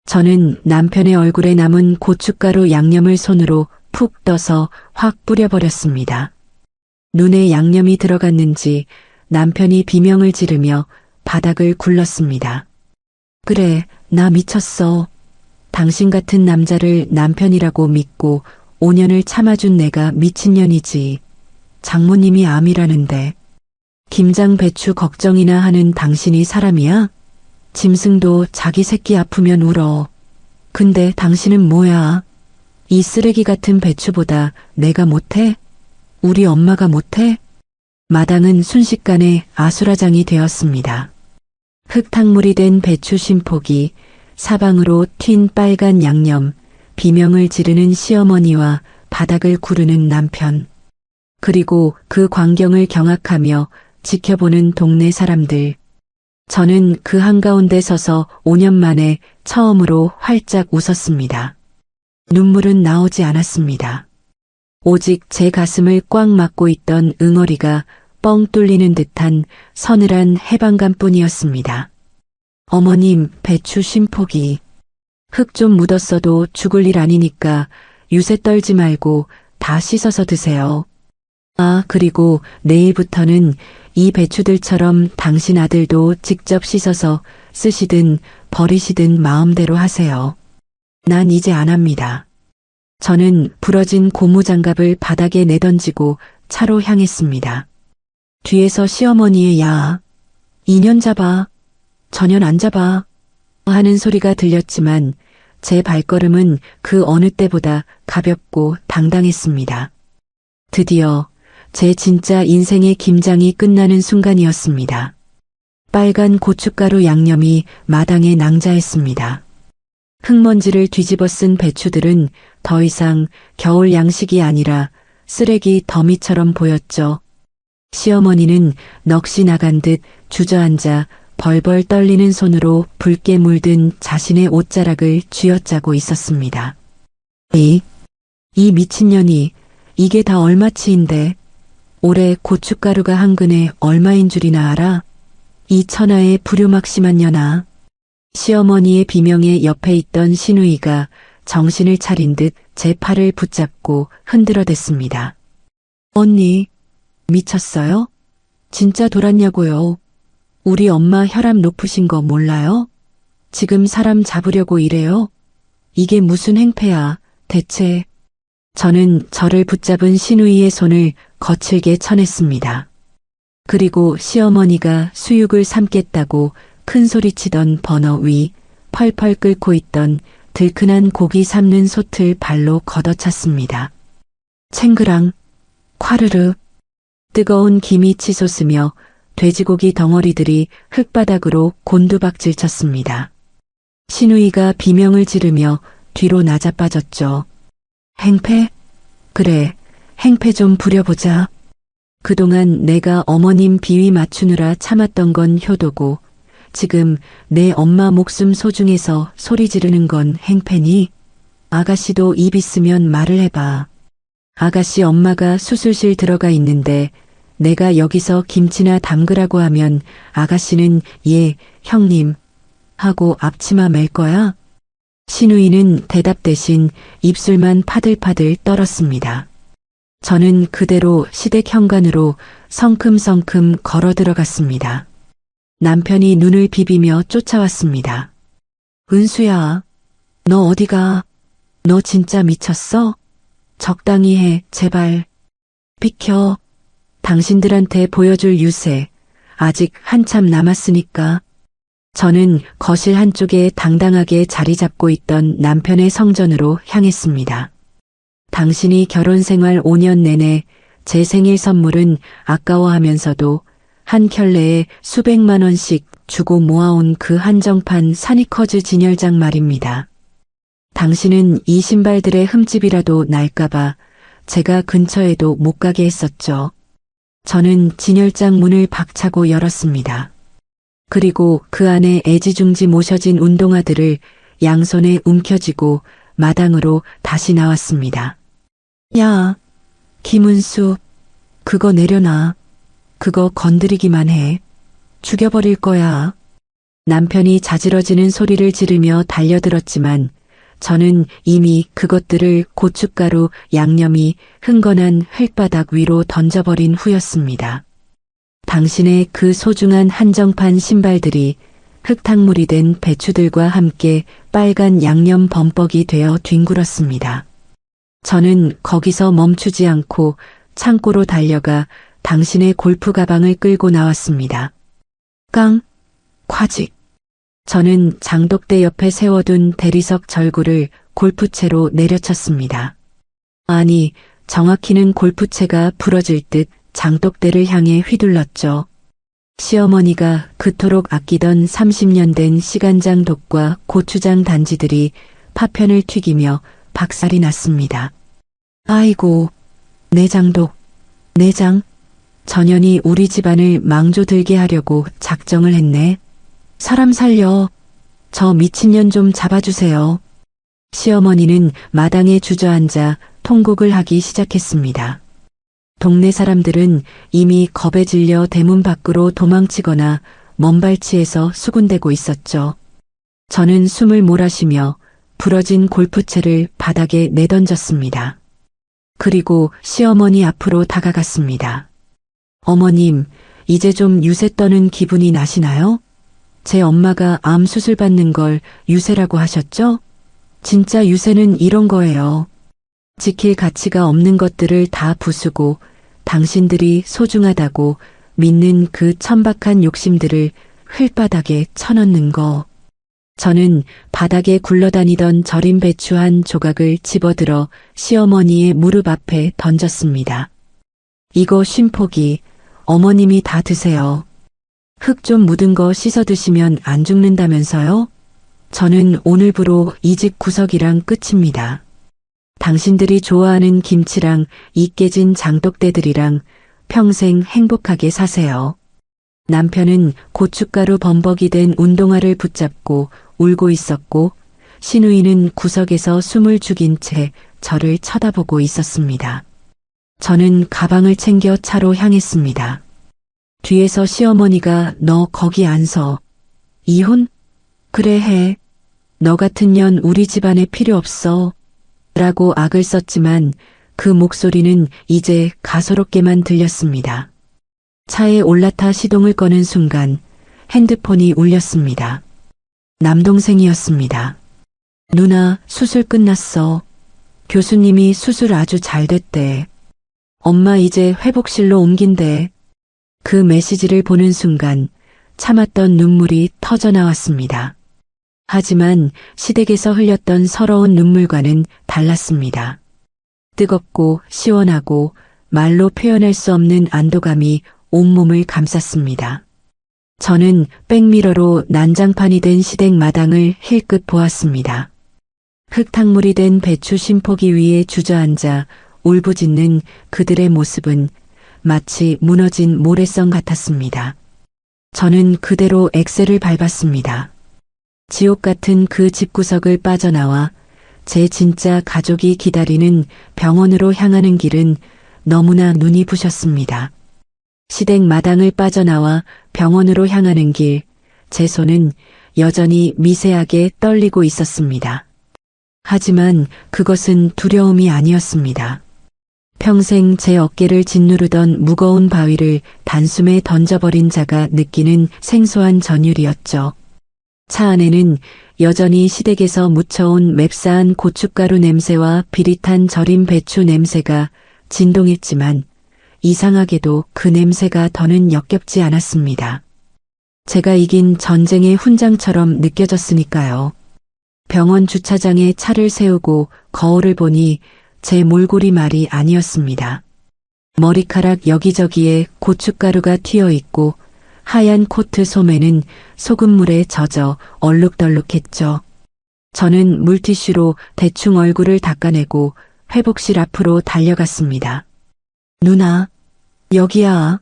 저는 남편의 얼굴에 남은 고춧가루 양념을 손으로 푹 떠서 확 뿌려버렸습니다. 눈에 양념이 들어갔는지 남편이 비명을 지르며 바닥을 굴렀습니다. 그래, 나 미쳤어. 당신 같은 남자를 남편이라고 믿고 5년을 참아준 내가 미친년이지. 장모님이 암이라는데. 김장 배추 걱정이나 하는 당신이 사람이야? 짐승도 자기 새끼 아프면 울어. 근데 당신은 뭐야? 이 쓰레기 같은 배추보다 내가 못해? 우리 엄마가 못해? 마당은 순식간에 아수라장이 되었습니다. 흙탕물이 된 배추 심폭이, 사방으로 튄 빨간 양념, 비명을 지르는 시어머니와 바닥을 구르는 남편. 그리고 그 광경을 경악하며 지켜보는 동네 사람들. 저는 그 한가운데 서서 5년 만에 처음으로 활짝 웃었습니다. 눈물은 나오지 않았습니다. 오직 제 가슴을 꽉 막고 있던 응어리가 뻥 뚫리는 듯한 서늘한 해방감뿐이었습니다. 어머님, 배추 심폭이. 흙 좀 묻었어도 죽을 일 아니니까 유세 떨지 말고 다 씻어서 드세요. 아, 그리고 내일부터는 이 배추들처럼 당신 아들도 직접 씻어서 쓰시든 버리시든 마음대로 하세요. 난 이제 안 합니다. 저는 부러진 고무장갑을 바닥에 내던지고 차로 향했습니다. 뒤에서 시어머니의 야, 인연 잡아, 전혀 안 잡아 하는 소리가 들렸지만 제 발걸음은 그 어느 때보다 가볍고 당당했습니다. 드디어 제 진짜 인생의 김장이 끝나는 순간이었습니다. 빨간 고춧가루 양념이 마당에 낭자했습니다. 흙먼지를 뒤집어 쓴 배추들은 더 이상 겨울 양식이 아니라 쓰레기 더미처럼 보였죠. 시어머니는 넋이 나간 듯 주저앉아 벌벌 떨리는 손으로 붉게 물든 자신의 옷자락을 쥐어짜고 있었습니다. 이 미친년이 이게 다 얼마치인데 올해 고춧가루가 한 근에 얼마인 줄이나 알아? 이 천하의 불효막심한 년아. 시어머니의 비명에 옆에 있던 신우이가 정신을 차린 듯 제 팔을 붙잡고 흔들어댔습니다. 언니, 미쳤어요? 진짜 돌았냐고요? 우리 엄마 혈압 높으신 거 몰라요? 지금 사람 잡으려고 이래요? 이게 무슨 행패야, 대체. 저는 저를 붙잡은 신우이의 손을 거칠게 쳐냈습니다. 그리고 시어머니가 수육을 삶겠다고 큰 소리치던 버너 위 펄펄 끓고 있던 들큰한 고기 삶는 솥을 발로 걷어찼습니다. 챙그랑, 콰르르, 뜨거운 김이 치솟으며 돼지고기 덩어리들이 흙바닥으로 곤두박질 쳤습니다. 신우이가 비명을 지르며 뒤로 나자빠졌죠. 행패? 그래, 행패 좀 부려보자. 그동안 내가 어머님 비위 맞추느라 참았던 건 효도고 지금 내 엄마 목숨 소중해서 소리 지르는 건 행패니? 아가씨도 입 있으면 말을 해봐. 아가씨 엄마가 수술실 들어가 있는데 내가 여기서 김치나 담그라고 하면 아가씨는 예, 형님 하고 앞치마 맬 거야? 신우이는 대답 대신 입술만 파들파들 떨었습니다. 저는 그대로 시댁 현관으로 성큼성큼 걸어 들어갔습니다. 남편이 눈을 비비며 쫓아왔습니다. 은수야, 너 어디가? 너 진짜 미쳤어? 적당히 해, 제발. 비켜. 당신들한테 보여줄 유세. 아직 한참 남았으니까. 저는 거실 한쪽에 당당하게 자리 잡고 있던 남편의 성전으로 향했습니다. 당신이 결혼 생활 5년 내내 제 생일 선물은 아까워하면서도 한 켤레에 수백만 원씩 주고 모아온 그 한정판 사니커즈 진열장 말입니다. 당신은 이 신발들의 흠집이라도 날까봐 제가 근처에도 못 가게 했었죠. 저는 진열장 문을 박차고 열었습니다. 그리고 그 안에 애지중지 모셔진 운동화들을 양손에 움켜쥐고 마당으로 다시 나왔습니다. 야, 김은수, 그거 내려놔. 그거 건드리기만 해. 죽여버릴 거야. 남편이 자지러지는 소리를 지르며 달려들었지만 저는 이미 그것들을 고춧가루 양념이 흥건한 흙바닥 위로 던져버린 후였습니다. 당신의 그 소중한 한정판 신발들이 흙탕물이 된 배추들과 함께 빨간 양념 범벅이 되어 뒹굴었습니다. 저는 거기서 멈추지 않고 창고로 달려가 당신의 골프 가방을 끌고 나왔습니다. 깡, 콰직. 저는 장독대 옆에 세워둔 대리석 절구를 골프채로 내려쳤습니다. 아니, 정확히는 골프채가 부러질 듯 장독대를 향해 휘둘렀죠. 시어머니가 그토록 아끼던 30년 된 시간장 독과 고추장 단지들이 파편을 튀기며 박살이 났습니다. 아이고, 내장독, 내장. 전현이 우리 집안을 망조들게 하려고 작정을 했네. 사람 살려. 저 미친년 좀 잡아주세요. 시어머니는 마당에 주저앉아 통곡을 하기 시작했습니다. 동네 사람들은 이미 겁에 질려 대문 밖으로 도망치거나 먼발치에서 수군대고 있었죠. 저는 숨을 몰아쉬며 부러진 골프채를 바닥에 내던졌습니다. 그리고 시어머니 앞으로 다가갔습니다. 어머님, 이제 좀 유세 떠는 기분이 나시나요? 제 엄마가 암 수술 받는 걸 유세라고 하셨죠? 진짜 유세는 이런 거예요. 지킬 가치가 없는 것들을 다 부수고 당신들이 소중하다고 믿는 그 천박한 욕심들을 흙바닥에 쳐넣는 거. 저는 바닥에 굴러다니던 절인 배추 한 조각을 집어들어 시어머니의 무릎 앞에 던졌습니다. 이거 쉼포기, 어머님이 다 드세요. 흙 좀 묻은 거 씻어 드시면 안 죽는다면서요? 저는 오늘부로 이 집 구석이랑 끝입니다. 당신들이 좋아하는 김치랑 이 깨진 장독대들이랑 평생 행복하게 사세요. 남편은 고춧가루 범벅이 된 운동화를 붙잡고 울고 있었고 신우이는 구석에서 숨을 죽인 채 저를 쳐다보고 있었습니다. 저는 가방을 챙겨 차로 향했습니다. 뒤에서 시어머니가 너 거기 안 서. 이혼? 그래 해. 너 같은 년 우리 집안에 필요 없어. 라고 악을 썼지만 그 목소리는 이제 가소롭게만 들렸습니다. 차에 올라타 시동을 꺼는 순간 핸드폰이 울렸습니다. 남동생이었습니다. 누나, 수술 끝났어. 교수님이 수술 아주 잘 됐대. 엄마 이제 회복실로 옮긴대. 그 메시지를 보는 순간 참았던 눈물이 터져 나왔습니다. 하지만 시댁에서 흘렸던 서러운 눈물과는 달랐습니다. 뜨겁고 시원하고 말로 표현할 수 없는 안도감이 온몸을 감쌌습니다. 저는 백미러로 난장판이 된 시댁 마당을 힐끗 보았습니다. 흙탕물이 된 배추 심포기 위에 주저앉아 울부짖는 그들의 모습은 마치 무너진 모래성 같았습니다. 저는 그대로 엑셀을 밟았습니다. 지옥 같은 그 집구석을 빠져나와 제 진짜 가족이 기다리는 병원으로 향하는 길은 너무나 눈이 부셨습니다. 시댁 마당을 빠져나와 병원으로 향하는 길, 제 손은 여전히 미세하게 떨리고 있었습니다. 하지만 그것은 두려움이 아니었습니다. 평생 제 어깨를 짓누르던 무거운 바위를 단숨에 던져버린 자가 느끼는 생소한 전율이었죠. 차 안에는 여전히 시댁에서 묻혀온 맵싸한 고춧가루 냄새와 비릿한 절인 배추 냄새가 진동했지만 이상하게도 그 냄새가 더는 역겹지 않았습니다. 제가 이긴 전쟁의 훈장처럼 느껴졌으니까요. 병원 주차장에 차를 세우고 거울을 보니 제 몰골이 말이 아니었습니다. 머리카락 여기저기에 고춧가루가 튀어 있고 하얀 코트 소매는 소금물에 젖어 얼룩덜룩했죠. 저는 물티슈로 대충 얼굴을 닦아내고 회복실 앞으로 달려갔습니다. 누나, 여기야.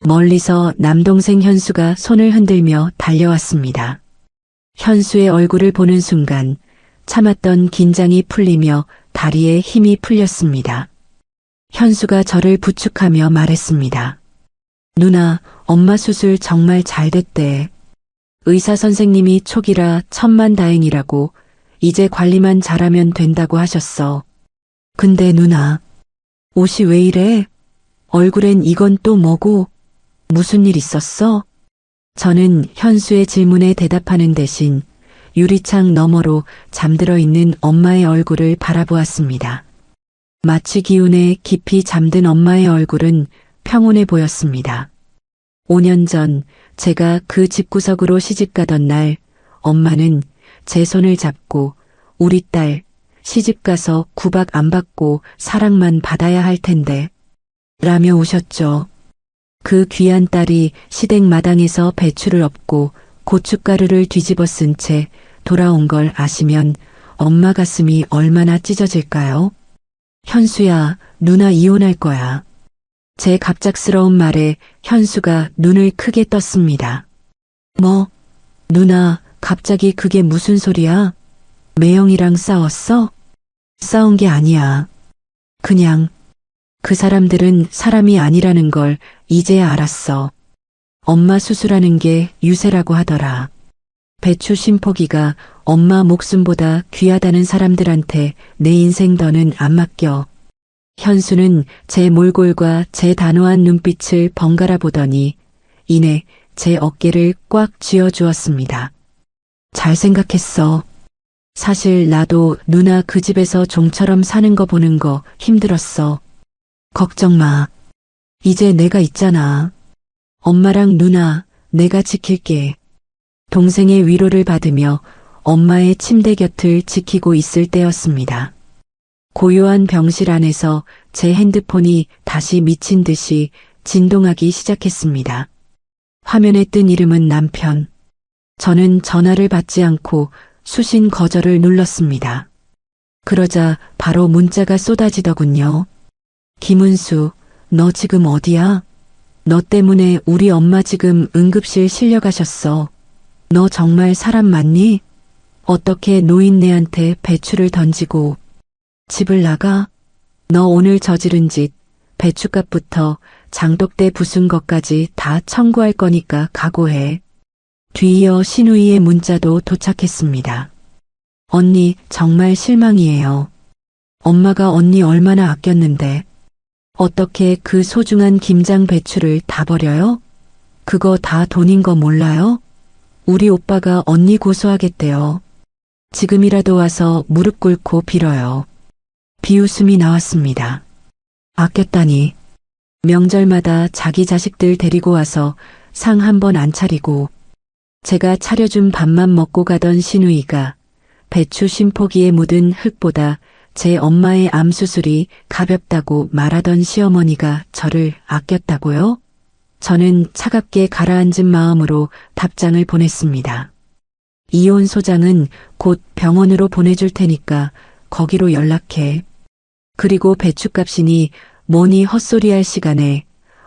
멀리서 남동생 현수가 손을 흔들며 달려왔습니다. 현수의 얼굴을 보는 순간 참았던 긴장이 풀리며 다리에 힘이 풀렸습니다. 현수가 저를 부축하며 말했습니다. 누나, 엄마 수술 정말 잘 됐대. 의사 선생님이 촉이라 천만다행이라고 이제 관리만 잘하면 된다고 하셨어. 근데 누나, 옷이 왜 이래? 얼굴엔 이건 또 뭐고? 무슨 일 있었어? 저는 현수의 질문에 대답하는 대신 유리창 너머로 잠들어 있는 엄마의 얼굴을 바라보았습니다. 마취 기운에 깊이 잠든 엄마의 얼굴은 평온해 보였습니다. 5년 전 제가 그 집구석으로 시집가던 날 엄마는 제 손을 잡고 우리 딸 시집가서 구박 안 받고 사랑만 받아야 할 텐데 라며 우셨죠. 그 귀한 딸이 시댁 마당에서 배추를 엎고 고춧가루를 뒤집어 쓴 채 돌아온 걸 아시면 엄마 가슴이 얼마나 찢어질까요? 현수야, 누나 이혼할 거야. 제 갑작스러운 말에 현수가 눈을 크게 떴습니다. 뭐? 누나, 갑자기 그게 무슨 소리야? 매형이랑 싸웠어? 싸운 게 아니야. 그냥 그 사람들은 사람이 아니라는 걸 이제야 알았어. 엄마 수술하는 게 유세라고 하더라. 배추 심포기가 엄마 목숨보다 귀하다는 사람들한테 내 인생 더는 안 맡겨. 현수는 제 몰골과 제 단호한 눈빛을 번갈아 보더니 이내 제 어깨를 꽉 쥐어주었습니다. 잘 생각했어. 사실 나도 누나 그 집에서 종처럼 사는 거 보는 거 힘들었어. 걱정 마. 이제 내가 있잖아. 엄마랑 누나, 내가 지킬게. 동생의 위로를 받으며 엄마의 침대 곁을 지키고 있을 때였습니다. 고요한 병실 안에서 제 핸드폰이 다시 미친 듯이 진동하기 시작했습니다. 화면에 뜬 이름은 남편. 저는 전화를 받지 않고 수신 거절을 눌렀습니다. 그러자 바로 문자가 쏟아지더군요. 김은수, 너 지금 어디야? 너 때문에 우리 엄마 지금 응급실 실려가셨어. 너 정말 사람 맞니? 어떻게 노인네한테 배추를 던지고 집을 나가? 너 오늘 저지른 짓, 배추값부터 장독대 부순 것까지 다 청구할 거니까 각오해. 뒤이어 신우이의 문자도 도착했습니다. 언니, 정말 실망이에요. 엄마가 언니 얼마나 아꼈는데 어떻게 그 소중한 김장 배추를 다 버려요? 그거 다 돈인 거 몰라요? 우리 오빠가 언니 고소하겠대요. 지금이라도 와서 무릎 꿇고 빌어요. 비웃음이 나왔습니다. 아꼈다니. 명절마다 자기 자식들 데리고 와서 상 한 번 안 차리고 제가 차려준 밥만 먹고 가던 시누이가 배추 심포기에 묻은 흙보다 제 엄마의 암수술이 가볍다고 말하던 시어머니가 저를 아꼈다고요? 저는 차갑게 가라앉은 마음으로 답장을 보냈습니다. 이혼 소장은 곧 병원으로 보내줄 테니까 거기로 연락해. 그리고 배추값이니 뭐니 헛소리할 시간에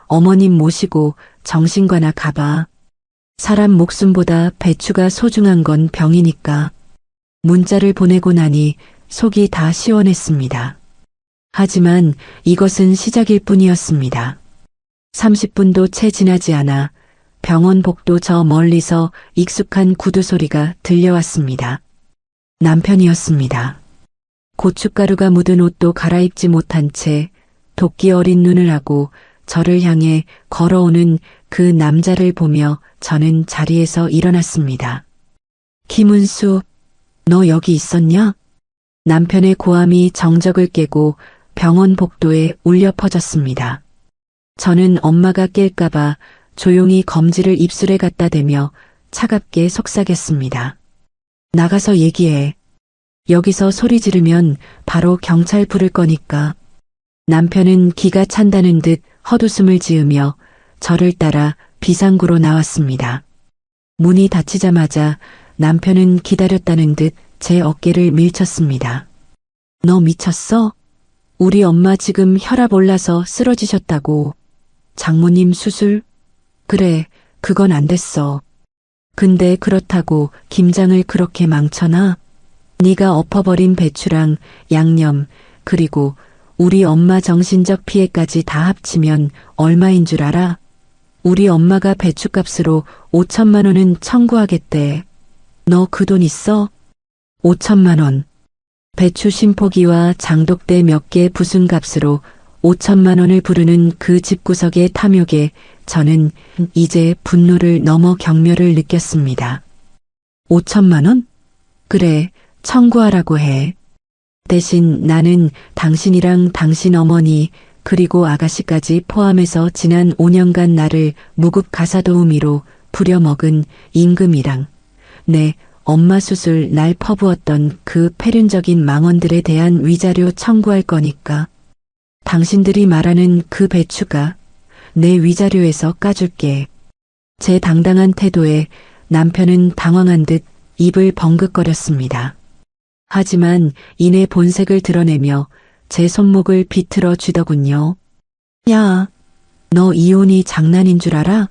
어머님 모시고 정신과나 가봐. 사람 목숨보다 배추가 소중한 건 병이니까. 문자를 보내고 나니 속이 다 시원했습니다. 하지만 이것은 시작일 뿐이었습니다. 30분도 채 지나지 않아 병원 복도 저 멀리서 익숙한 구두 소리가 들려왔습니다. 남편이었습니다. 고춧가루가 묻은 옷도 갈아입지 못한 채 도끼 어린 눈을 하고 저를 향해 걸어오는 그 남자를 보며 저는 자리에서 일어났습니다. 김은수, 너 여기 있었냐? 남편의 고함이 정적을 깨고 병원 복도에 울려 퍼졌습니다. 저는 엄마가 깰까봐 조용히 검지를 입술에 갖다 대며 차갑게 속삭였습니다. 나가서 얘기해. 여기서 소리 지르면 바로 경찰 부를 거니까. 남편은 기가 찬다는 듯 헛웃음을 지으며 저를 따라 비상구로 나왔습니다. 문이 닫히자마자 남편은 기다렸다는 듯 제 어깨를 밀쳤습니다. 너 미쳤어? 우리 엄마 지금 혈압 올라서 쓰러지셨다고. 장모님 수술? 그래, 그건 안 됐어. 근데 그렇다고 김장을 그렇게 망쳐놔? 네가 엎어버린 배추랑 양념, 그리고 우리 엄마 정신적 피해까지 다 합치면 얼마인 줄 알아? 우리 엄마가 배추값으로 5천만 원은 청구하겠대. 너 그 돈 있어? 5천만 원. 배추 심포기와 장독대 몇 개 부순 값으로 5천만 원을 부르는 그 집구석의 탐욕에 저는 이제 분노를 넘어 경멸을 느꼈습니다. 5천만 원? 그래, 청구하라고 해. 대신 나는 당신이랑 당신 어머니 그리고 아가씨까지 포함해서 지난 5년간 나를 무급 가사도우미로 부려먹은 임금이랑 내 엄마 수술 날 퍼부었던 그 폐륜적인 망언들에 대한 위자료 청구할 거니까 당신들이 말하는 그 배추가 내 위자료에서 까줄게. 제 당당한 태도에 남편은 당황한 듯 입을 벙긋거렸습니다. 하지만 이내 본색을 드러내며 제 손목을 비틀어 쥐더군요. 야, 너 이혼이 장난인 줄 알아?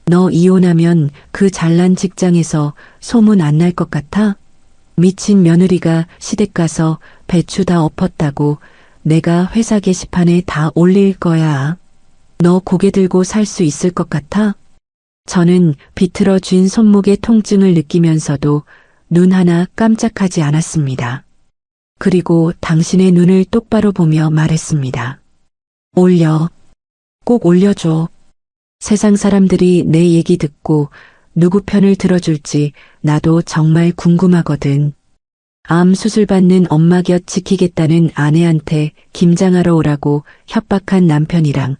너 이혼하면 그 잘난 직장에서 소문 안 날 것 같아? 미친 며느리가 시댁 가서 배추 다 엎었다고 내가 회사 게시판에 다 올릴 거야. 너 고개 들고 살 수 있을 것 같아? 저는 비틀어 쥔 손목의 통증을 느끼면서도 눈 하나 깜짝하지 않았습니다. 그리고 당신의 눈을 똑바로 보며 말했습니다. 올려. 꼭 올려줘. 세상 사람들이 내 얘기 듣고 누구 편을 들어줄지 나도 정말 궁금하거든. 암 수술 받는 엄마 곁 지키겠다는 아내한테 김장하러 오라고 협박한 남편이랑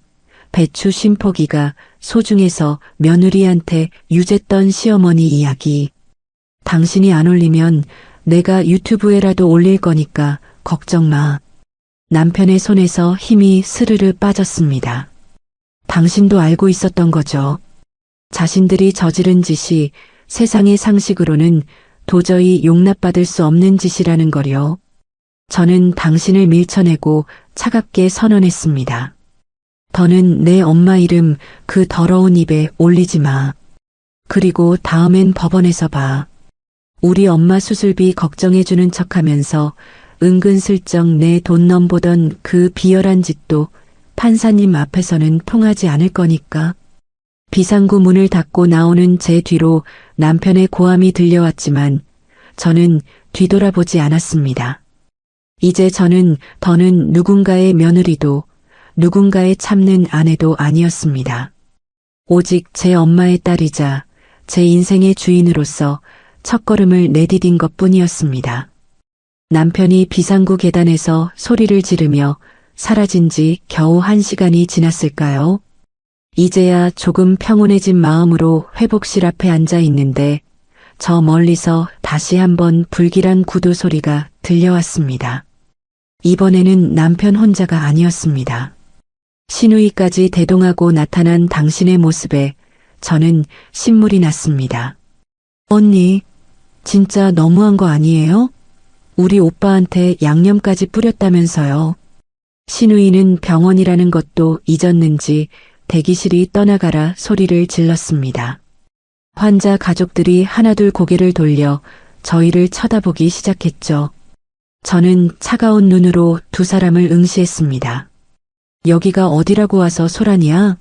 배추 심포기가 소중해서 며느리한테 유죄던 시어머니 이야기. 당신이 안 올리면 내가 유튜브에라도 올릴 거니까 걱정 마. 남편의 손에서 힘이 스르르 빠졌습니다. 당신도 알고 있었던 거죠. 자신들이 저지른 짓이 세상의 상식으로는 도저히 용납받을 수 없는 짓이라는 거요. 저는 당신을 밀쳐내고 차갑게 선언했습니다. 더는 내 엄마 이름 그 더러운 입에 올리지 마. 그리고 다음엔 법원에서 봐. 우리 엄마 수술비 걱정해주는 척하면서 은근슬쩍 내 돈 넘보던 그 비열한 짓도 판사님 앞에서는 통하지 않을 거니까. 비상구 문을 닫고 나오는 제 뒤로 남편의 고함이 들려왔지만 저는 뒤돌아보지 않았습니다. 이제 저는 더는 누군가의 며느리도 누군가의 참는 아내도 아니었습니다. 오직 제 엄마의 딸이자 제 인생의 주인으로서 첫걸음을 내디딘 것뿐이었습니다. 남편이 비상구 계단에서 소리를 지르며 사라진 지 겨우 1시간이 지났을까요? 이제야 조금 평온해진 마음으로 회복실 앞에 앉아 있는데 저 멀리서 다시 한번 불길한 구두 소리가 들려왔습니다. 이번에는 남편 혼자가 아니었습니다. 시누이까지 대동하고 나타난 당신의 모습에 저는 신물이 났습니다. 언니, 진짜 너무한 거 아니에요? 우리 오빠한테 양념까지 뿌렸다면서요. 시누이는 병원이라는 것도 잊었는지 대기실이 떠나가라 소리를 질렀습니다. 환자 가족들이 하나둘 고개를 돌려 저희를 쳐다보기 시작했죠. 저는 차가운 눈으로 두 사람을 응시했습니다. 여기가 어디라고 와서 소란이야?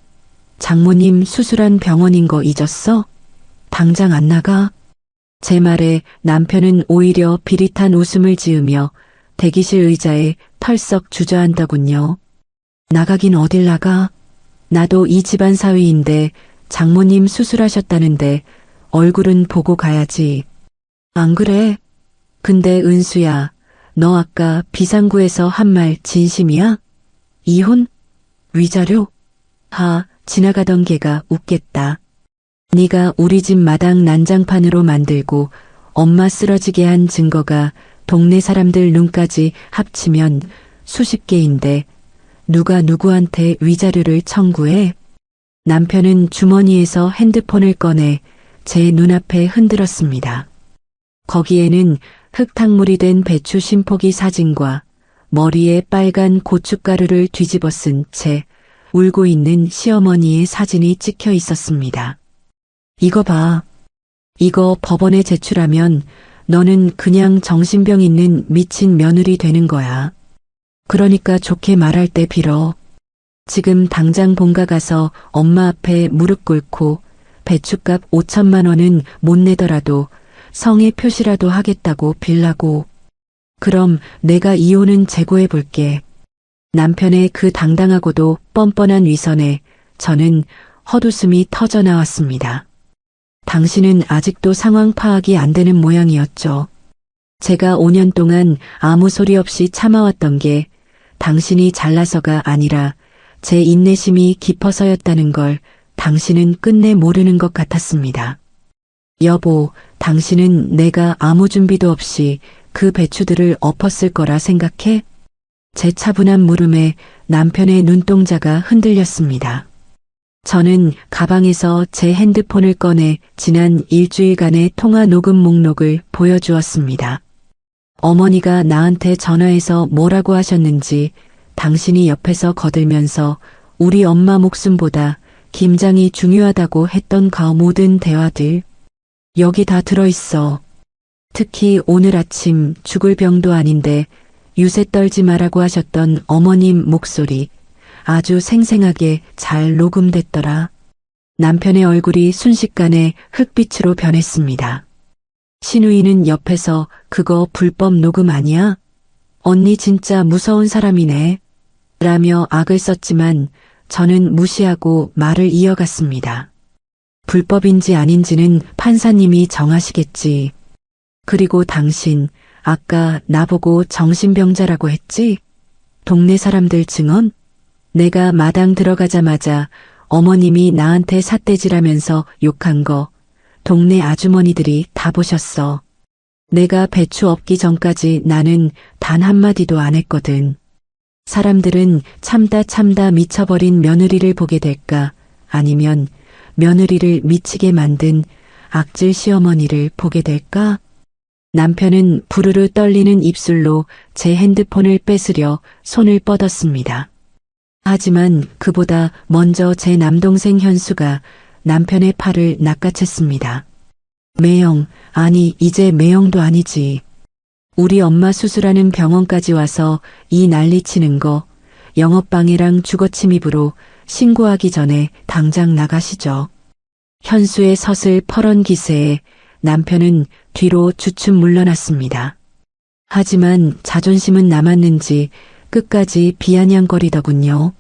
장모님 수술한 병원인 거 잊었어? 당장 안 나가? 제 말에 남편은 오히려 비릿한 웃음을 지으며 대기실 의자에 털썩 주저앉더군요. 나가긴 어딜 나가? 나도 이 집안 사위인데 장모님 수술하셨다는데 얼굴은 보고 가야지. 안 그래? 근데 은수야, 너 아까 비상구에서 한 말 진심이야? 이혼? 위자료? 지나가던 개가 웃겠다. 네가 우리 집 마당 난장판으로 만들고 엄마 쓰러지게 한 증거가 동네 사람들 눈까지 합치면 수십 개인데 누가 누구한테 위자료를 청구해? 남편은 주머니에서 핸드폰을 꺼내 제 눈앞에 흔들었습니다. 거기에는 흙탕물이 된 배추 심포기 사진과 머리에 빨간 고춧가루를 뒤집어 쓴 채 울고 있는 시어머니의 사진이 찍혀 있었습니다. 이거 봐. 이거 법원에 제출하면 너는 그냥 정신병 있는 미친 며느리 되는 거야. 그러니까 좋게 말할 때 빌어. 지금 당장 본가 가서 엄마 앞에 무릎 꿇고 배춧값 5천만 원은 못 내더라도 성의 표시라도 하겠다고 빌라고. 그럼 내가 이혼은 재고해 볼게. 남편의 그 당당하고도 뻔뻔한 위선에 저는 헛웃음이 터져 나왔습니다. 당신은 아직도 상황 파악이 안 되는 모양이었죠. 제가 5년 동안 아무 소리 없이 참아왔던 게 당신이 잘나서가 아니라 제 인내심이 깊어서였다는 걸 당신은 끝내 모르는 것 같았습니다. 여보, 당신은 내가 아무 준비도 없이 그 배추들을 엎었을 거라 생각해? 제 차분한 물음에 남편의 눈동자가 흔들렸습니다. 저는 가방에서 제 핸드폰을 꺼내 지난 일주일간의 통화 녹음 목록을 보여주었습니다. 어머니가 나한테 전화해서 뭐라고 하셨는지 당신이 옆에서 거들면서 우리 엄마 목숨보다 김장이 중요하다고 했던 그 모든 대화들 여기 다 들어있어. 특히 오늘 아침 죽을 병도 아닌데 유세 떨지 마라고 하셨던 어머님 목소리 아주 생생하게 잘 녹음됐더라. 남편의 얼굴이 순식간에 흙빛으로 변했습니다. 시누이는 옆에서 그거 불법 녹음 아니야? 언니 진짜 무서운 사람이네. 라며 악을 썼지만 저는 무시하고 말을 이어갔습니다. 불법인지 아닌지는 판사님이 정하시겠지. 그리고 당신 아까 나보고 정신병자라고 했지? 동네 사람들 증언? 내가 마당 들어가자마자 어머님이 나한테 삿대질하면서 욕한 거 동네 아주머니들이 다 보셨어. 내가 배추 엎기 전까지 나는 단 한마디도 안 했거든. 사람들은 참다 미쳐버린 며느리를 보게 될까 아니면 며느리를 미치게 만든 악질 시어머니를 보게 될까? 남편은 부르르 떨리는 입술로 제 핸드폰을 뺏으려 손을 뻗었습니다. 하지만 그보다 먼저 제 남동생 현수가 남편의 팔을 낚아챘습니다. 매형, 아니 이제 매형도 아니지. 우리 엄마 수술하는 병원까지 와서 이 난리치는 거 영업방해랑 주거침입으로 신고하기 전에 당장 나가시죠. 현수의 서슬 퍼런 기세에 남편은 뒤로 주춤 물러났습니다. 하지만 자존심은 남았는지 끝까지 비아냥거리더군요.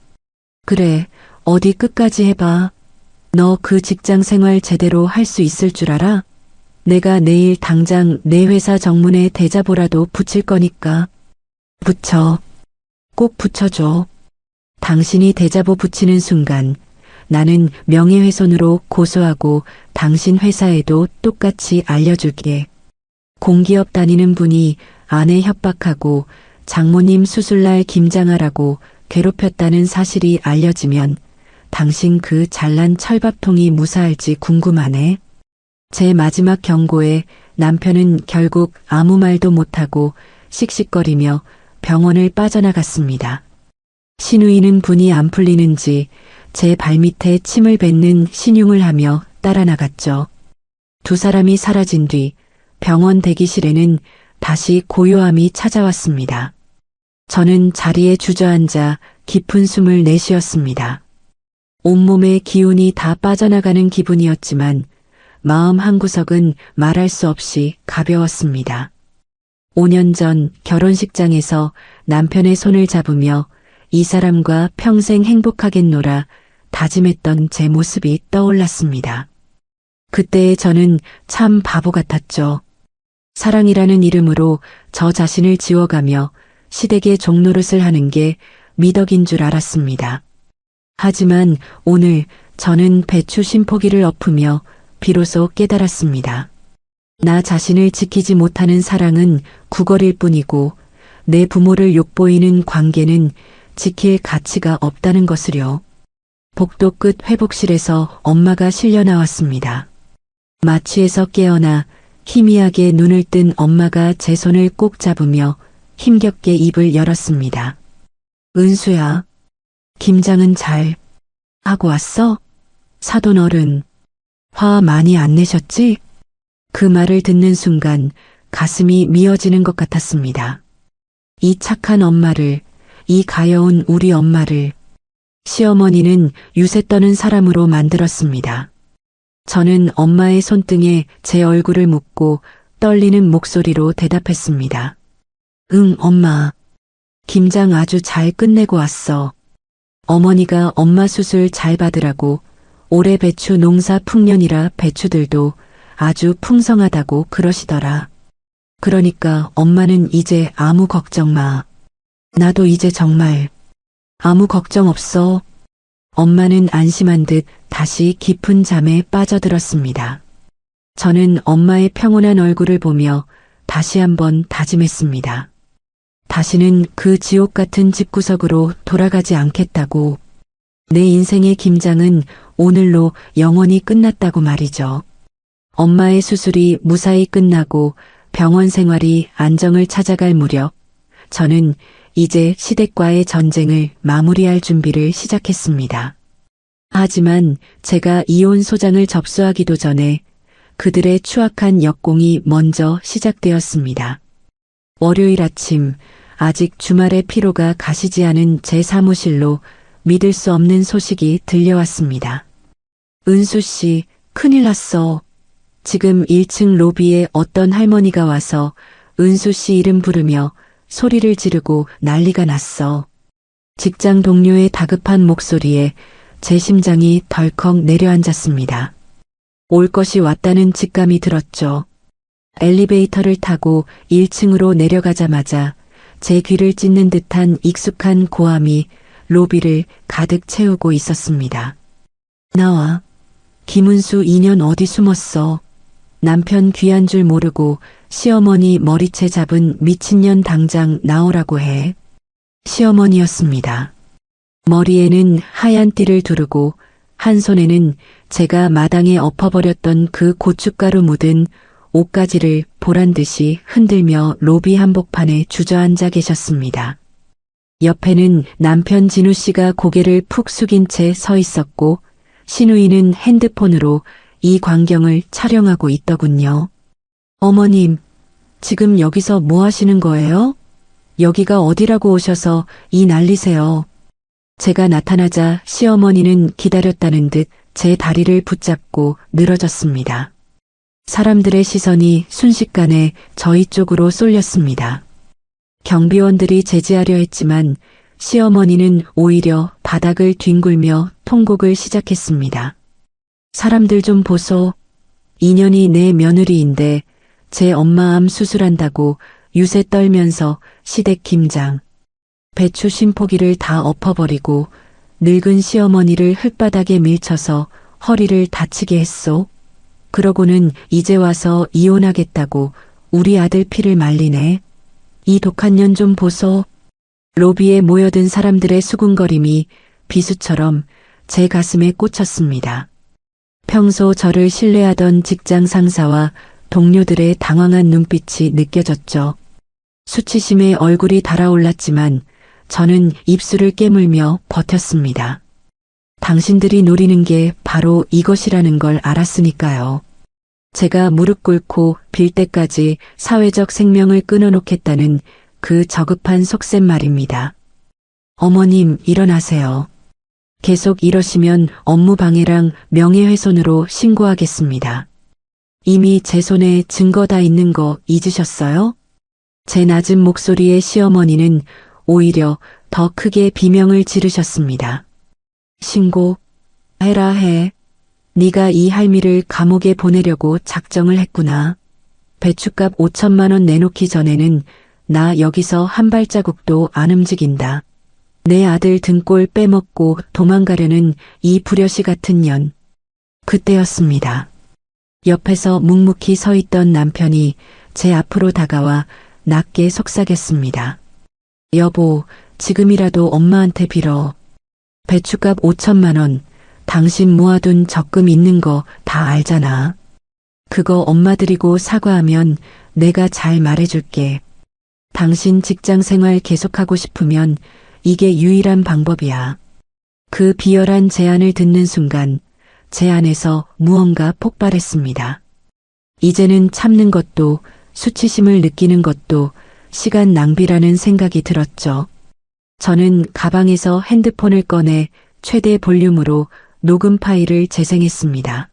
그래, 어디 끝까지 해봐. 너 그 직장 생활 제대로 할 수 있을 줄 알아? 내가 내일 당장 내 회사 정문에 대자보라도 붙일 거니까. 붙여. 꼭 붙여줘. 당신이 대자보 붙이는 순간 나는 명예훼손으로 고소하고 당신 회사에도 똑같이 알려줄게. 공기업 다니는 분이 아내 협박하고 장모님 수술날 김장하라고 괴롭혔다는 사실이 알려지면 당신 그 잘난 철밥통이 무사할지 궁금하네. 제 마지막 경고에 남편은 결국 아무 말도 못하고 씩씩거리며 병원을 빠져나갔습니다. 시누이는 분이 안 풀리는지 제 발밑에 침을 뱉는 신용을 하며 따라 나갔죠. 두 사람이 사라진 뒤 병원 대기실에는 다시 고요함이 찾아왔습니다. 저는 자리에 주저앉아 깊은 숨을 내쉬었습니다. 온몸의 기운이 다 빠져나가는 기분이었지만 마음 한구석은 말할 수 없이 가벼웠습니다. 5년 전 결혼식장에서 남편의 손을 잡으며 이 사람과 평생 행복하겠노라 다짐했던 제 모습이 떠올랐습니다. 그때의 저는 참 바보 같았죠. 사랑이라는 이름으로 저 자신을 지워가며 시댁의 종노릇을 하는 게 미덕인 줄 알았습니다. 하지만 오늘 저는 배추 심포기를 엎으며 비로소 깨달았습니다. 나 자신을 지키지 못하는 사랑은 구걸일 뿐이고 내 부모를 욕보이는 관계는 지킬 가치가 없다는 것을요. 복도 끝 회복실에서 엄마가 실려 나왔습니다. 마취에서 깨어나 희미하게 눈을 뜬 엄마가 제 손을 꼭 잡으며 힘겹게 입을 열었습니다. 은수야, 김장은 잘 하고 왔어? 사돈 어른, 화 많이 안 내셨지? 그 말을 듣는 순간 가슴이 미어지는 것 같았습니다. 이 착한 엄마를, 이 가여운 우리 엄마를 시어머니는 유세 떠는 사람으로 만들었습니다. 저는 엄마의 손등에 제 얼굴을 묻고 떨리는 목소리로 대답했습니다. 응, 엄마. 김장 아주 잘 끝내고 왔어. 어머니가 엄마 수술 잘 받으라고 올해 배추 농사 풍년이라 배추들도 아주 풍성하다고 그러시더라. 그러니까 엄마는 이제 아무 걱정 마. 나도 이제 정말 아무 걱정 없어. 엄마는 안심한 듯 다시 깊은 잠에 빠져들었습니다. 저는 엄마의 평온한 얼굴을 보며 다시 한번 다짐했습니다. 다시는 그 지옥 같은 집구석으로 돌아가지 않겠다고. 내 인생의 김장은 오늘로 영원히 끝났다고 말이죠. 엄마의 수술이 무사히 끝나고 병원 생활이 안정을 찾아갈 무렵 저는 이제 시댁과의 전쟁을 마무리할 준비를 시작했습니다. 하지만 제가 이혼 소장을 접수하기도 전에 그들의 추악한 역공이 먼저 시작되었습니다. 월요일 아침 아직 주말의 피로가 가시지 않은 제 사무실로 믿을 수 없는 소식이 들려왔습니다. 은수 씨, 큰일 났어. 지금 1층 로비에 어떤 할머니가 와서 은수 씨 이름 부르며 소리를 지르고 난리가 났어. 직장 동료의 다급한 목소리에 제 심장이 덜컥 내려앉았습니다. 올 것이 왔다는 직감이 들었죠. 엘리베이터를 타고 1층으로 내려가자마자 제 귀를 찢는 듯한 익숙한 고함이 로비를 가득 채우고 있었습니다. 나와. 김은수 2년 어디 숨었어. 남편 귀한 줄 모르고 시어머니 머리채 잡은 미친년 당장 나오라고 해. 시어머니였습니다. 머리에는 하얀 띠를 두르고 한 손에는 제가 마당에 엎어버렸던 그 고춧가루 묻은 옷가지를 보란듯이 흔들며 로비 한복판에 주저앉아 계셨습니다. 옆에는 남편 진우 씨가 고개를 푹 숙인 채 서 있었고 신우이는 핸드폰으로 이 광경을 촬영하고 있더군요. 어머님, 지금 여기서 뭐 하시는 거예요? 여기가 어디라고 오셔서 이 난리세요. 제가 나타나자 시어머니는 기다렸다는 듯 제 다리를 붙잡고 늘어졌습니다. 사람들의 시선이 순식간에 저희 쪽으로 쏠렸습니다. 경비원들이 제지하려 했지만 시어머니는 오히려 바닥을 뒹굴며 통곡을 시작했습니다. 사람들 좀 보소. 인연이 내 며느리인데 제 엄마 암 수술한다고 유세 떨면서 시댁 김장, 배추 쉼포기를 다 엎어버리고 늙은 시어머니를 흙바닥에 밀쳐서 허리를 다치게 했소. 그러고는 이제 와서 이혼하겠다고 우리 아들 피를 말리네. 이 독한 년 좀 보소. 로비에 모여든 사람들의 수군거림이 비수처럼 제 가슴에 꽂혔습니다. 평소 저를 신뢰하던 직장 상사와 동료들의 당황한 눈빛이 느껴졌죠. 수치심에 얼굴이 달아올랐지만 저는 입술을 깨물며 버텼습니다. 당신들이 노리는 게 바로 이것이라는 걸 알았으니까요. 제가 무릎 꿇고 빌 때까지 사회적 생명을 끊어놓겠다는 그 저급한 속셈 말입니다. 어머님, 일어나세요. 계속 이러시면 업무방해랑 명예훼손으로 신고하겠습니다. 이미 제 손에 증거 다 있는 거 잊으셨어요? 제 낮은 목소리에 시어머니는 오히려 더 크게 비명을 지르셨습니다. 신고 해라 해. 네가 이 할미를 감옥에 보내려고 작정을 했구나. 배춧값 5천만 원 내놓기 전에는 나 여기서 한 발자국도 안 움직인다. 내 아들 등골 빼먹고 도망가려는 이 불효시 같은 년. 그때였습니다. 옆에서 묵묵히 서 있던 남편이 제 앞으로 다가와 낮게 속삭였습니다. 여보, 지금이라도 엄마한테 빌어. 배춧값 5천만 원, 당신 모아둔 적금 있는 거 다 알잖아. 그거 엄마 드리고 사과하면 내가 잘 말해줄게. 당신 직장 생활 계속하고 싶으면 이게 유일한 방법이야. 그 비열한 제안을 듣는 순간 제 안에서 무언가 폭발했습니다. 이제는 참는 것도 수치심을 느끼는 것도 시간 낭비라는 생각이 들었죠. 저는 가방에서 핸드폰을 꺼내 최대 볼륨으로 녹음 파일을 재생했습니다.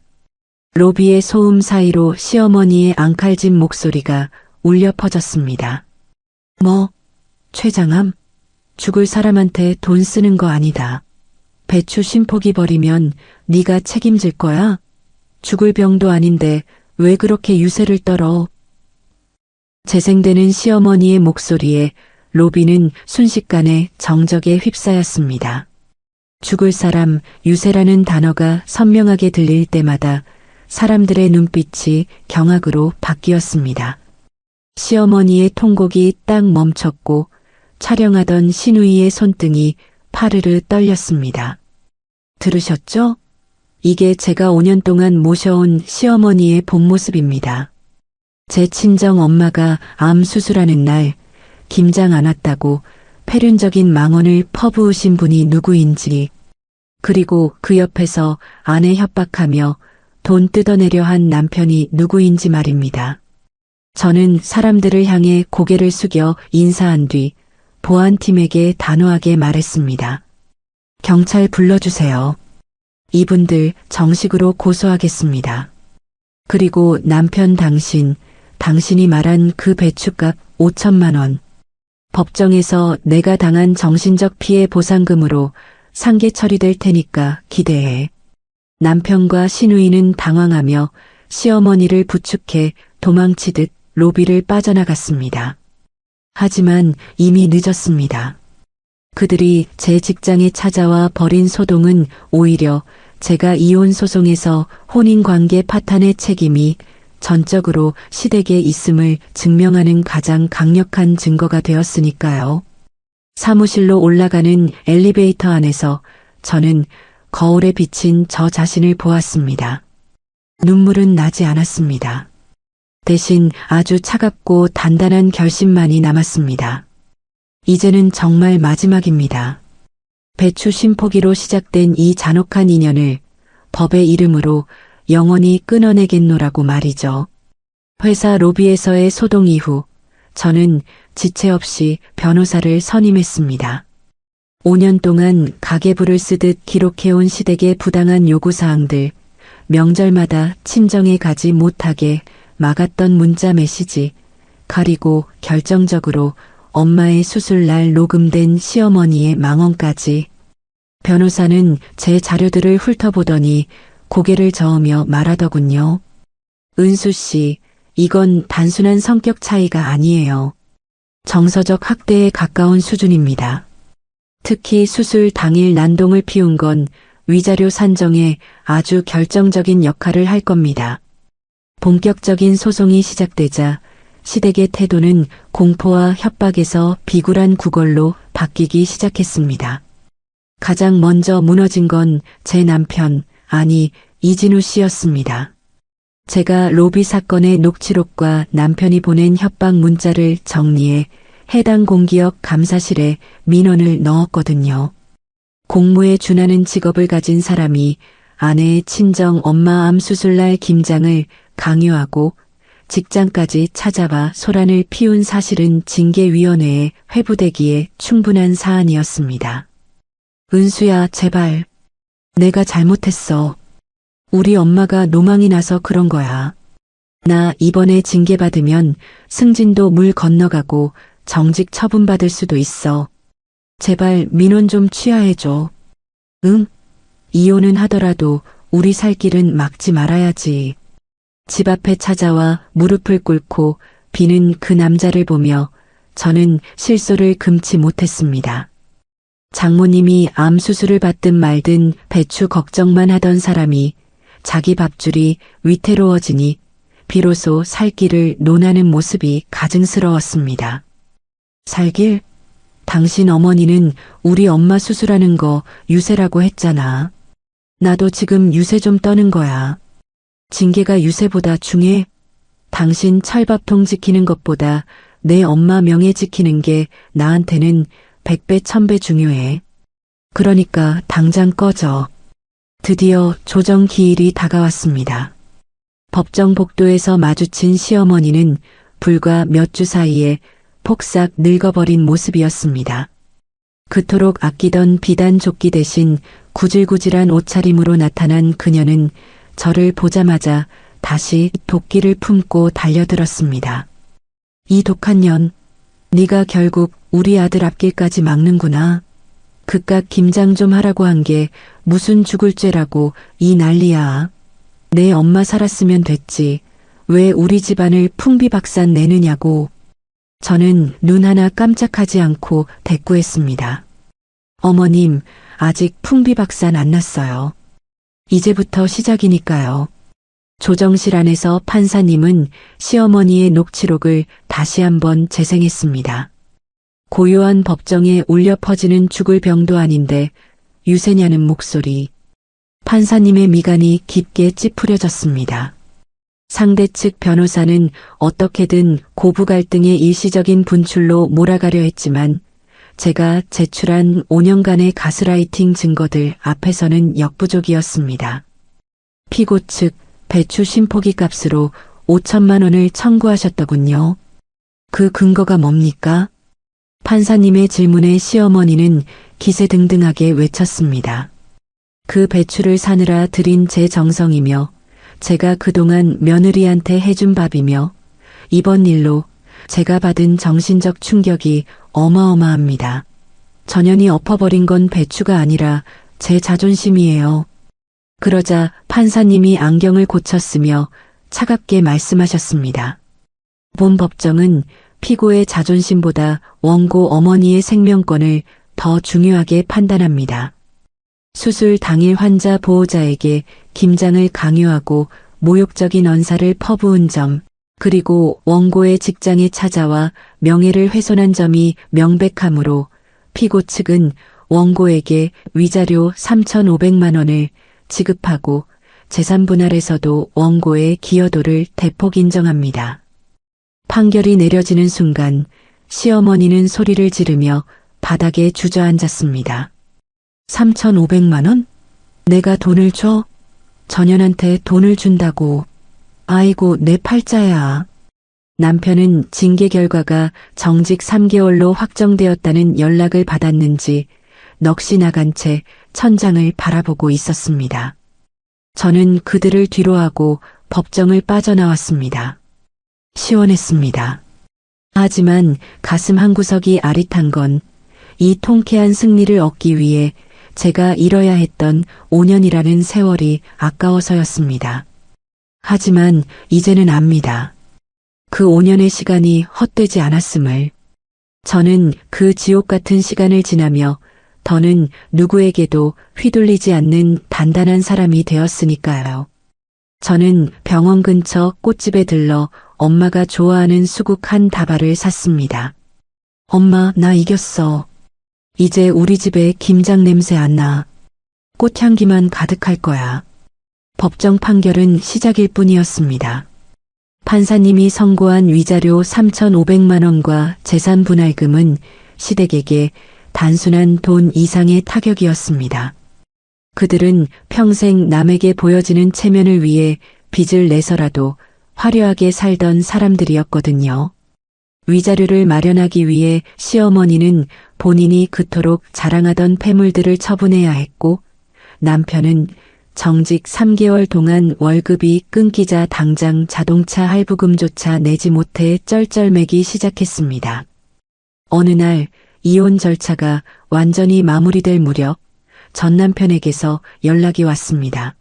로비의 소음 사이로 시어머니의 앙칼진 목소리가 울려 퍼졌습니다. 뭐, 최장암? 죽을 사람한테 돈 쓰는 거 아니다. 배추 쉼포기 버리면 네가 책임질 거야? 죽을 병도 아닌데 왜 그렇게 유세를 떨어? 재생되는 시어머니의 목소리에 로비는 순식간에 정적에 휩싸였습니다. 죽을 사람, 유세라는 단어가 선명하게 들릴 때마다 사람들의 눈빛이 경악으로 바뀌었습니다. 시어머니의 통곡이 딱 멈췄고 촬영하던 신우이의 손등이 파르르 떨렸습니다. 들으셨죠? 이게 제가 5년 동안 모셔온 시어머니의 본 모습입니다. 제 친정 엄마가 암 수술하는 날 김장 안 왔다고 패륜적인 망언을 퍼부으신 분이 누구인지, 그리고 그 옆에서 아내 협박하며 돈 뜯어내려 한 남편이 누구인지 말입니다. 저는 사람들을 향해 고개를 숙여 인사한 뒤 보안팀에게 단호하게 말했습니다. 경찰 불러주세요. 이분들 정식으로 고소하겠습니다. 그리고 남편 당신이 말한 그 배춧값 5천만 원. 법정에서 내가 당한 정신적 피해 보상금으로 상계 처리될 테니까 기대해. 남편과 신우이는 당황하며 시어머니를 부축해 도망치듯 로비를 빠져나갔습니다. 하지만 이미 늦었습니다. 그들이 제 직장에 찾아와 벌인 소동은 오히려 제가 이혼 소송에서 혼인관계 파탄의 책임이 전적으로 시댁에 있음을 증명하는 가장 강력한 증거가 되었으니까요. 사무실로 올라가는 엘리베이터 안에서 저는 거울에 비친 저 자신을 보았습니다. 눈물은 나지 않았습니다. 대신 아주 차갑고 단단한 결심만이 남았습니다. 이제는 정말 마지막입니다. 배추 심포기로 시작된 이 잔혹한 인연을 법의 이름으로 영원히 끊어내겠노라고 말이죠. 회사 로비에서의 소동 이후 저는 지체 없이 변호사를 선임했습니다. 5년 동안 가계부를 쓰듯 기록해온 시댁의 부당한 요구사항들, 명절마다 친정에 가지 못하게 막았던 문자 메시지, 그리고 결정적으로 엄마의 수술날 녹음된 시어머니의 망언까지. 변호사는 제 자료들을 훑어보더니 고개를 저으며 말하더군요. 은수 씨, 이건 단순한 성격 차이가 아니에요. 정서적 학대에 가까운 수준입니다. 특히 수술 당일 난동을 피운 건 위자료 산정에 아주 결정적인 역할을 할 겁니다. 본격적인 소송이 시작되자 시댁의 태도는 공포와 협박에서 비굴한 구걸로 바뀌기 시작했습니다. 가장 먼저 무너진 건 제 남편, 아니 이진우 씨였습니다. 제가 로비 사건의 녹취록과 남편이 보낸 협박 문자를 정리해 해당 공기업 감사실에 민원을 넣었거든요. 공무에 준하는 직업을 가진 사람이 아내의 친정 엄마 암 수술날 김장을 강요하고 직장까지 찾아와 소란을 피운 사실은 징계위원회에 회부되기에 충분한 사안이었습니다. 은수야, 제발. 내가 잘못했어. 우리 엄마가 노망이 나서 그런 거야. 나 이번에 징계받으면 승진도 물 건너가고 정직 처분받을 수도 있어. 제발 민원 좀 취하해줘. 응? 이혼은 하더라도 우리 살 길은 막지 말아야지. 집 앞에 찾아와 무릎을 꿇고 비는 그 남자를 보며 저는 실소를 금치 못했습니다. 장모님이 암 수술을 받든 말든 배추 걱정만 하던 사람이 자기 밥줄이 위태로워지니 비로소 살 길을 논하는 모습이 가증스러웠습니다. 살길? 당신 어머니는 우리 엄마 수술하는 거 유세라고 했잖아. 나도 지금 유세 좀 떠는 거야. 징계가 유세보다 중해? 당신 철밥통 지키는 것보다 내 엄마 명예 지키는 게 나한테는 100배 1000배 중요해. 그러니까 당장 꺼져. 드디어 조정 기일이 다가왔습니다. 법정 복도에서 마주친 시어머니는 불과 몇 주 사이에 폭삭 늙어버린 모습이었습니다. 그토록 아끼던 비단 조끼 대신 구질구질한 옷차림으로 나타난 그녀는 저를 보자마자 다시 도끼를 품고 달려들었습니다. 이 독한 년, 네가 결국 우리 아들 앞길까지 막는구나. 그깟 김장 좀 하라고 한 게 무슨 죽을 죄라고 이 난리야. 내 엄마 살았으면 됐지. 왜 우리 집안을 풍비박산 내느냐고. 저는 눈 하나 깜짝하지 않고 대꾸했습니다. 어머님, 아직 풍비박산 안 났어요. 이제부터 시작이니까요. 조정실 안에서 판사님은 시어머니의 녹취록을 다시 한번 재생했습니다. 고요한 법정에 울려 퍼지는 죽을 병도 아닌데 유세냐는 목소리. 판사님의 미간이 깊게 찌푸려졌습니다. 상대 측 변호사는 어떻게든 고부 갈등의 일시적인 분출로 몰아가려 했지만 제가 제출한 5년간의 가스라이팅 증거들 앞에서는 역부족이었습니다. 피고 측 배추 심포기 값으로 5천만 원을 청구하셨더군요. 그 근거가 뭡니까? 판사님의 질문에 시어머니는 기세등등하게 외쳤습니다. 그 배추를 사느라 들인 제 정성이며 제가 그동안 며느리한테 해준 밥이며 이번 일로 제가 받은 정신적 충격이 어마어마합니다. 전연이 엎어버린 건 배추가 아니라 제 자존심이에요. 그러자 판사님이 안경을 고쳤으며 차갑게 말씀하셨습니다. 본 법정은 피고의 자존심보다 원고 어머니의 생명권을 더 중요하게 판단합니다. 수술 당일 환자 보호자에게 김장을 강요하고 모욕적인 언사를 퍼부은 점, 그리고 원고의 직장에 찾아와 명예를 훼손한 점이 명백하므로 피고 측은 원고에게 위자료 3,500만 원을 지급하고 재산 분할에서도 원고의 기여도를 대폭 인정합니다. 판결이 내려지는 순간 시어머니는 소리를 지르며 바닥에 주저앉았습니다. 3,500만 원? 내가 돈을 줘? 전현한테 돈을 준다고. 아이고, 내 팔자야. 남편은 징계 결과가 정직 3개월로 확정되었다는 연락을 받았는지 넋이 나간 채 천장을 바라보고 있었습니다. 저는 그들을 뒤로하고 법정을 빠져나왔습니다. 시원했습니다. 하지만 가슴 한구석이 아릿한 건 이 통쾌한 승리를 얻기 위해 제가 잃어야 했던 5년이라는 세월이 아까워서였습니다. 하지만 이제는 압니다. 그 5년의 시간이 헛되지 않았음을. 저는 그 지옥 같은 시간을 지나며 더는 누구에게도 휘둘리지 않는 단단한 사람이 되었으니까요. 저는 병원 근처 꽃집에 들러 엄마가 좋아하는 수국 한 다발을 샀습니다. 엄마, 나 이겼어. 이제 우리 집에 김장 냄새 안 나. 꽃향기만 가득할 거야. 법정 판결은 시작일 뿐이었습니다. 판사님이 선고한 위자료 3,500만 원과 재산 분할금은 시댁에게 단순한 돈 이상의 타격이었습니다. 그들은 평생 남에게 보여지는 체면을 위해 빚을 내서라도 화려하게 살던 사람들이었거든요. 위자료를 마련하기 위해 시어머니는 본인이 그토록 자랑하던 폐물들을 처분해야 했고, 남편은 정직 3개월 동안 월급이 끊기자 당장 자동차 할부금조차 내지 못해 쩔쩔매기 시작했습니다. 어느 날 이혼 절차가 완전히 마무리될 무렵 전 남편에게서 연락이 왔습니다.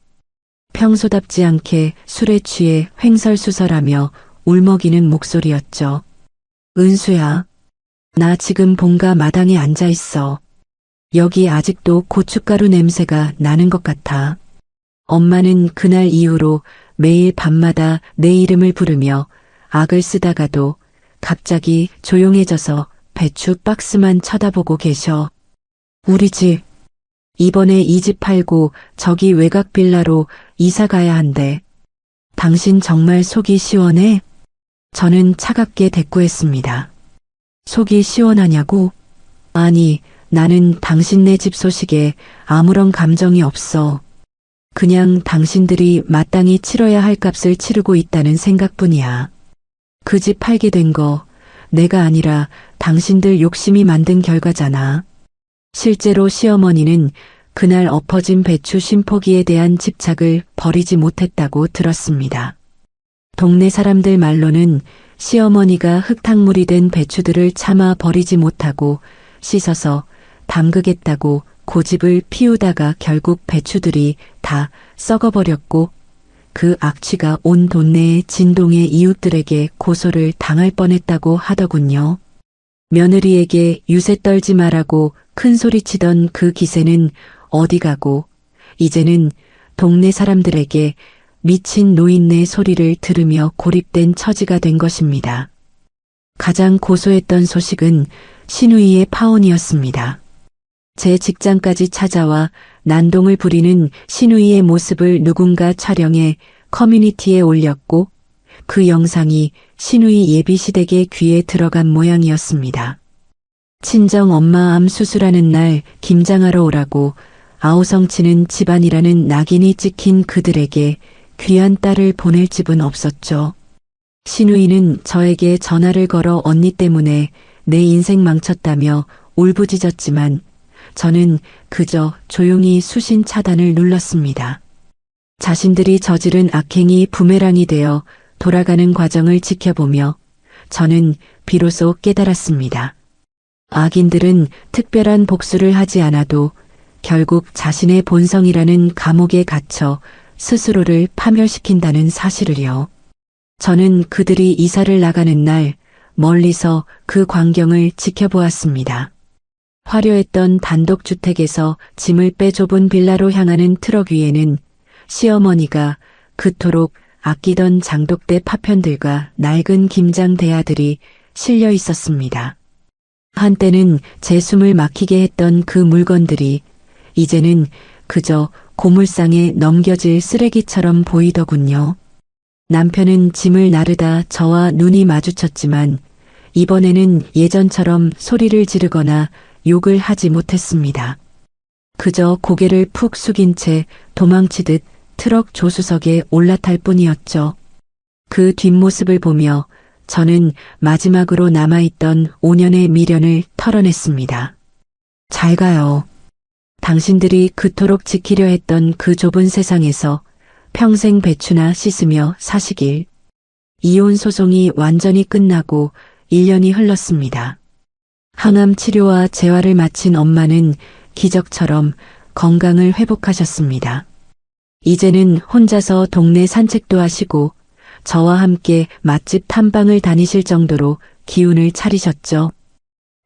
평소답지 않게 술에 취해 횡설수설하며 울먹이는 목소리였죠. 은수야, 나 지금 본가 마당에 앉아 있어. 여기 아직도 고춧가루 냄새가 나는 것 같아. 엄마는 그날 이후로 매일 밤마다 내 이름을 부르며 악을 쓰다가도 갑자기 조용해져서 배추 박스만 쳐다보고 계셔. 우리 집, 이번에 이 집 팔고 저기 외곽 빌라로 이사 가야 한대. 당신 정말 속이 시원해? 저는 차갑게 대꾸했습니다. 속이 시원하냐고? 아니, 나는 당신네 집 소식에 아무런 감정이 없어. 그냥 당신들이 마땅히 치러야 할 값을 치르고 있다는 생각뿐이야. 그 집 팔게 된 거 내가 아니라 당신들 욕심이 만든 결과잖아. 실제로 시어머니는 그날 엎어진 배추 심포기에 대한 집착을 버리지 못했다고 들었습니다. 동네 사람들 말로는 시어머니가 흙탕물이 된 배추들을 차마 버리지 못하고 씻어서 담그겠다고 고집을 피우다가 결국 배추들이 다 썩어버렸고 그 악취가 온 동네의 진동의 이웃들에게 고소를 당할 뻔했다고 하더군요. 며느리에게 유세 떨지 말라고 큰 소리치던 그 기세는 어디 가고 이제는 동네 사람들에게 미친 노인네 소리를 들으며 고립된 처지가 된 것입니다. 가장 고소했던 소식은 시누이의 파혼이었습니다. 제 직장까지 찾아와 난동을 부리는 시누이의 모습을 누군가 촬영해 커뮤니티에 올렸고 그 영상이 시누이 예비시댁의 귀에 들어간 모양이었습니다. 친정 엄마 암 수술하는 날 김장하러 오라고 아우성치는 집안이라는 낙인이 찍힌 그들에게 귀한 딸을 보낼 집은 없었죠. 시누이는 저에게 전화를 걸어 언니 때문에 내 인생 망쳤다며 울부짖었지만 저는 그저 조용히 수신 차단을 눌렀습니다. 자신들이 저지른 악행이 부메랑이 되어 돌아가는 과정을 지켜보며 저는 비로소 깨달았습니다. 악인들은 특별한 복수를 하지 않아도 결국 자신의 본성이라는 감옥에 갇혀 스스로를 파멸시킨다는 사실을요. 저는 그들이 이사를 나가는 날 멀리서 그 광경을 지켜보았습니다. 화려했던 단독주택에서 짐을 빼좁은 빌라로 향하는 트럭 위에는 시어머니가 그토록 아끼던 장독대 파편들과 낡은 김장 대야들이 실려 있었습니다. 한때는 제 숨을 막히게 했던 그 물건들이 이제는 그저 고물상에 넘겨질 쓰레기처럼 보이더군요. 남편은 짐을 나르다 저와 눈이 마주쳤지만 이번에는 예전처럼 소리를 지르거나 욕을 하지 못했습니다. 그저 고개를 푹 숙인 채 도망치듯 트럭 조수석에 올라탈 뿐이었죠. 그 뒷모습을 보며 저는 마지막으로 남아있던 5년의 미련을 털어냈습니다. 잘 가요. 당신들이 그토록 지키려 했던 그 좁은 세상에서 평생 배추나 씻으며 사시길. 이혼 소송이 완전히 끝나고 1년이 흘렀습니다. 항암 치료와 재활을 마친 엄마는 기적처럼 건강을 회복하셨습니다. 이제는 혼자서 동네 산책도 하시고 저와 함께 맛집 탐방을 다니실 정도로 기운을 차리셨죠.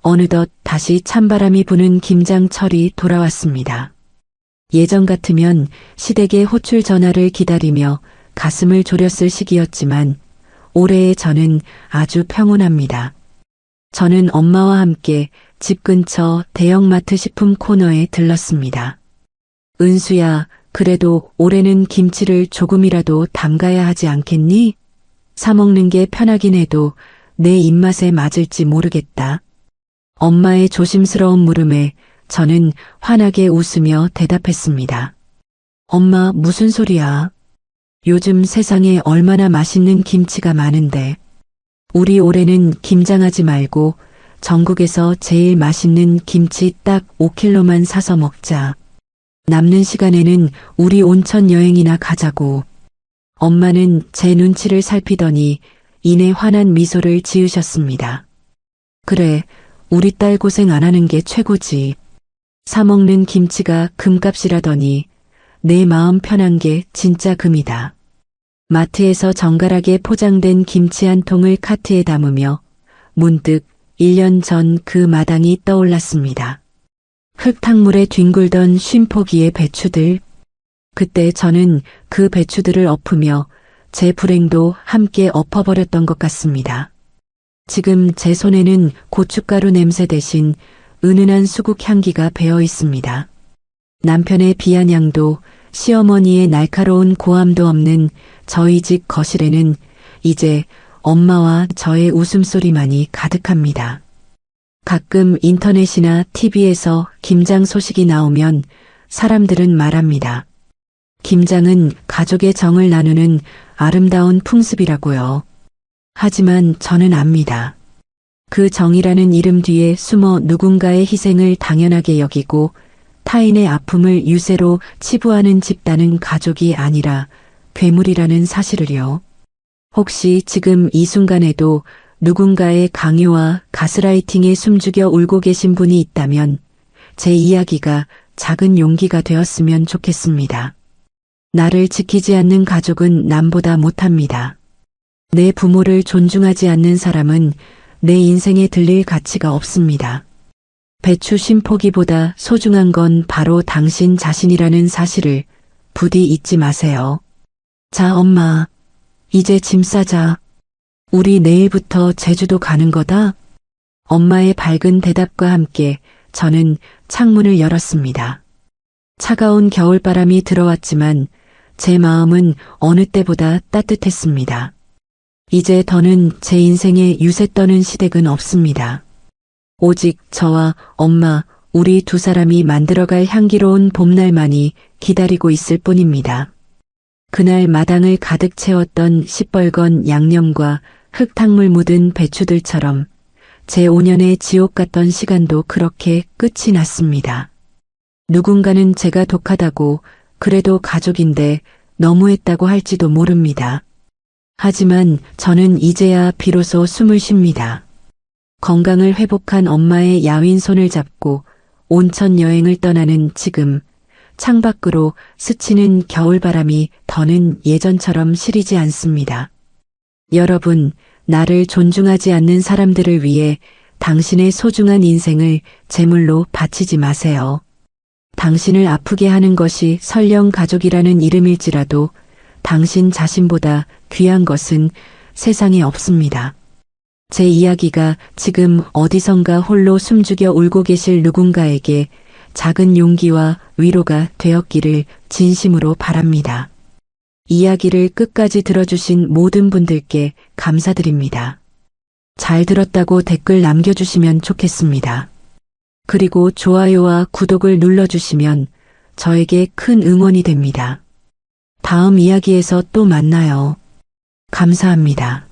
어느덧 다시 찬바람이 부는 김장철이 돌아왔습니다. 예전 같으면 시댁의 호출 전화를 기다리며 가슴을 졸였을 시기였지만 올해의 저는 아주 평온합니다. 저는 엄마와 함께 집 근처 대형마트 식품 코너에 들렀습니다. 은수야, 그래도 올해는 김치를 조금이라도 담가야 하지 않겠니? 사 먹는 게 편하긴 해도 내 입맛에 맞을지 모르겠다. 엄마의 조심스러운 물음에 저는 환하게 웃으며 대답했습니다. 엄마, 무슨 소리야? 요즘 세상에 얼마나 맛있는 김치가 많은데. 우리 올해는 김장하지 말고 전국에서 제일 맛있는 김치 딱 5kg만 사서 먹자. 남는 시간에는 우리 온천 여행이나 가자고. 엄마는 제 눈치를 살피더니 이내 환한 미소를 지으셨습니다. 그래, 우리 딸 고생 안 하는 게 최고지. 사 먹는 김치가 금값이라더니 내 마음 편한 게 진짜 금이다. 마트에서 정갈하게 포장된 김치 한 통을 카트에 담으며 문득 1년 전 그 마당이 떠올랐습니다. 흙탕물에 뒹굴던 쉼포기의 배추들. 그때 저는 그 배추들을 엎으며 제 불행도 함께 엎어버렸던 것 같습니다. 지금 제 손에는 고춧가루 냄새 대신 은은한 수국 향기가 배어 있습니다. 남편의 비아냥도 시어머니의 날카로운 고함도 없는 저희 집 거실에는 이제 엄마와 저의 웃음소리만이 가득합니다. 가끔 인터넷이나 TV에서 김장 소식이 나오면 사람들은 말합니다. 김장은 가족의 정을 나누는 아름다운 풍습이라고요. 하지만 저는 압니다. 그 정이라는 이름 뒤에 숨어 누군가의 희생을 당연하게 여기고 타인의 아픔을 유세로 치부하는 집단은 가족이 아니라 괴물이라는 사실을요. 혹시 지금 이 순간에도 누군가의 강요와 가스라이팅에 숨죽여 울고 계신 분이 있다면 제 이야기가 작은 용기가 되었으면 좋겠습니다. 나를 지키지 않는 가족은 남보다 못합니다. 내 부모를 존중하지 않는 사람은 내 인생에 들릴 가치가 없습니다. 배추 쉼포기보다 소중한 건 바로 당신 자신이라는 사실을 부디 잊지 마세요. 자, 엄마. 이제 짐 싸자. 우리 내일부터 제주도 가는 거다. 엄마의 밝은 대답과 함께 저는 창문을 열었습니다. 차가운 겨울바람이 들어왔지만 제 마음은 어느 때보다 따뜻했습니다. 이제 더는 제 인생에 유세 떠는 시댁은 없습니다. 오직 저와 엄마, 우리 두 사람이 만들어갈 향기로운 봄날만이 기다리고 있을 뿐입니다. 그날 마당을 가득 채웠던 시뻘건 양념과 흙탕물 묻은 배추들처럼 제 5년의 지옥 같던 시간도 그렇게 끝이 났습니다. 누군가는 제가 독하다고, 그래도 가족인데 너무했다고 할지도 모릅니다. 하지만 저는 이제야 비로소 숨을 쉽니다. 건강을 회복한 엄마의 야윈 손을 잡고 온천 여행을 떠나는 지금, 창밖으로 스치는 겨울바람이 더는 예전처럼 시리지 않습니다. 여러분, 나를 존중하지 않는 사람들을 위해 당신의 소중한 인생을 제물로 바치지 마세요. 당신을 아프게 하는 것이 설령 가족이라는 이름일지라도 당신 자신보다 귀한 것은 세상에 없습니다. 제 이야기가 지금 어디선가 홀로 숨죽여 울고 계실 누군가에게 작은 용기와 위로가 되었기를 진심으로 바랍니다. 이야기를 끝까지 들어주신 모든 분들께 감사드립니다. 잘 들었다고 댓글 남겨주시면 좋겠습니다. 그리고 좋아요와 구독을 눌러주시면 저에게 큰 응원이 됩니다. 다음 이야기에서 또 만나요. 감사합니다.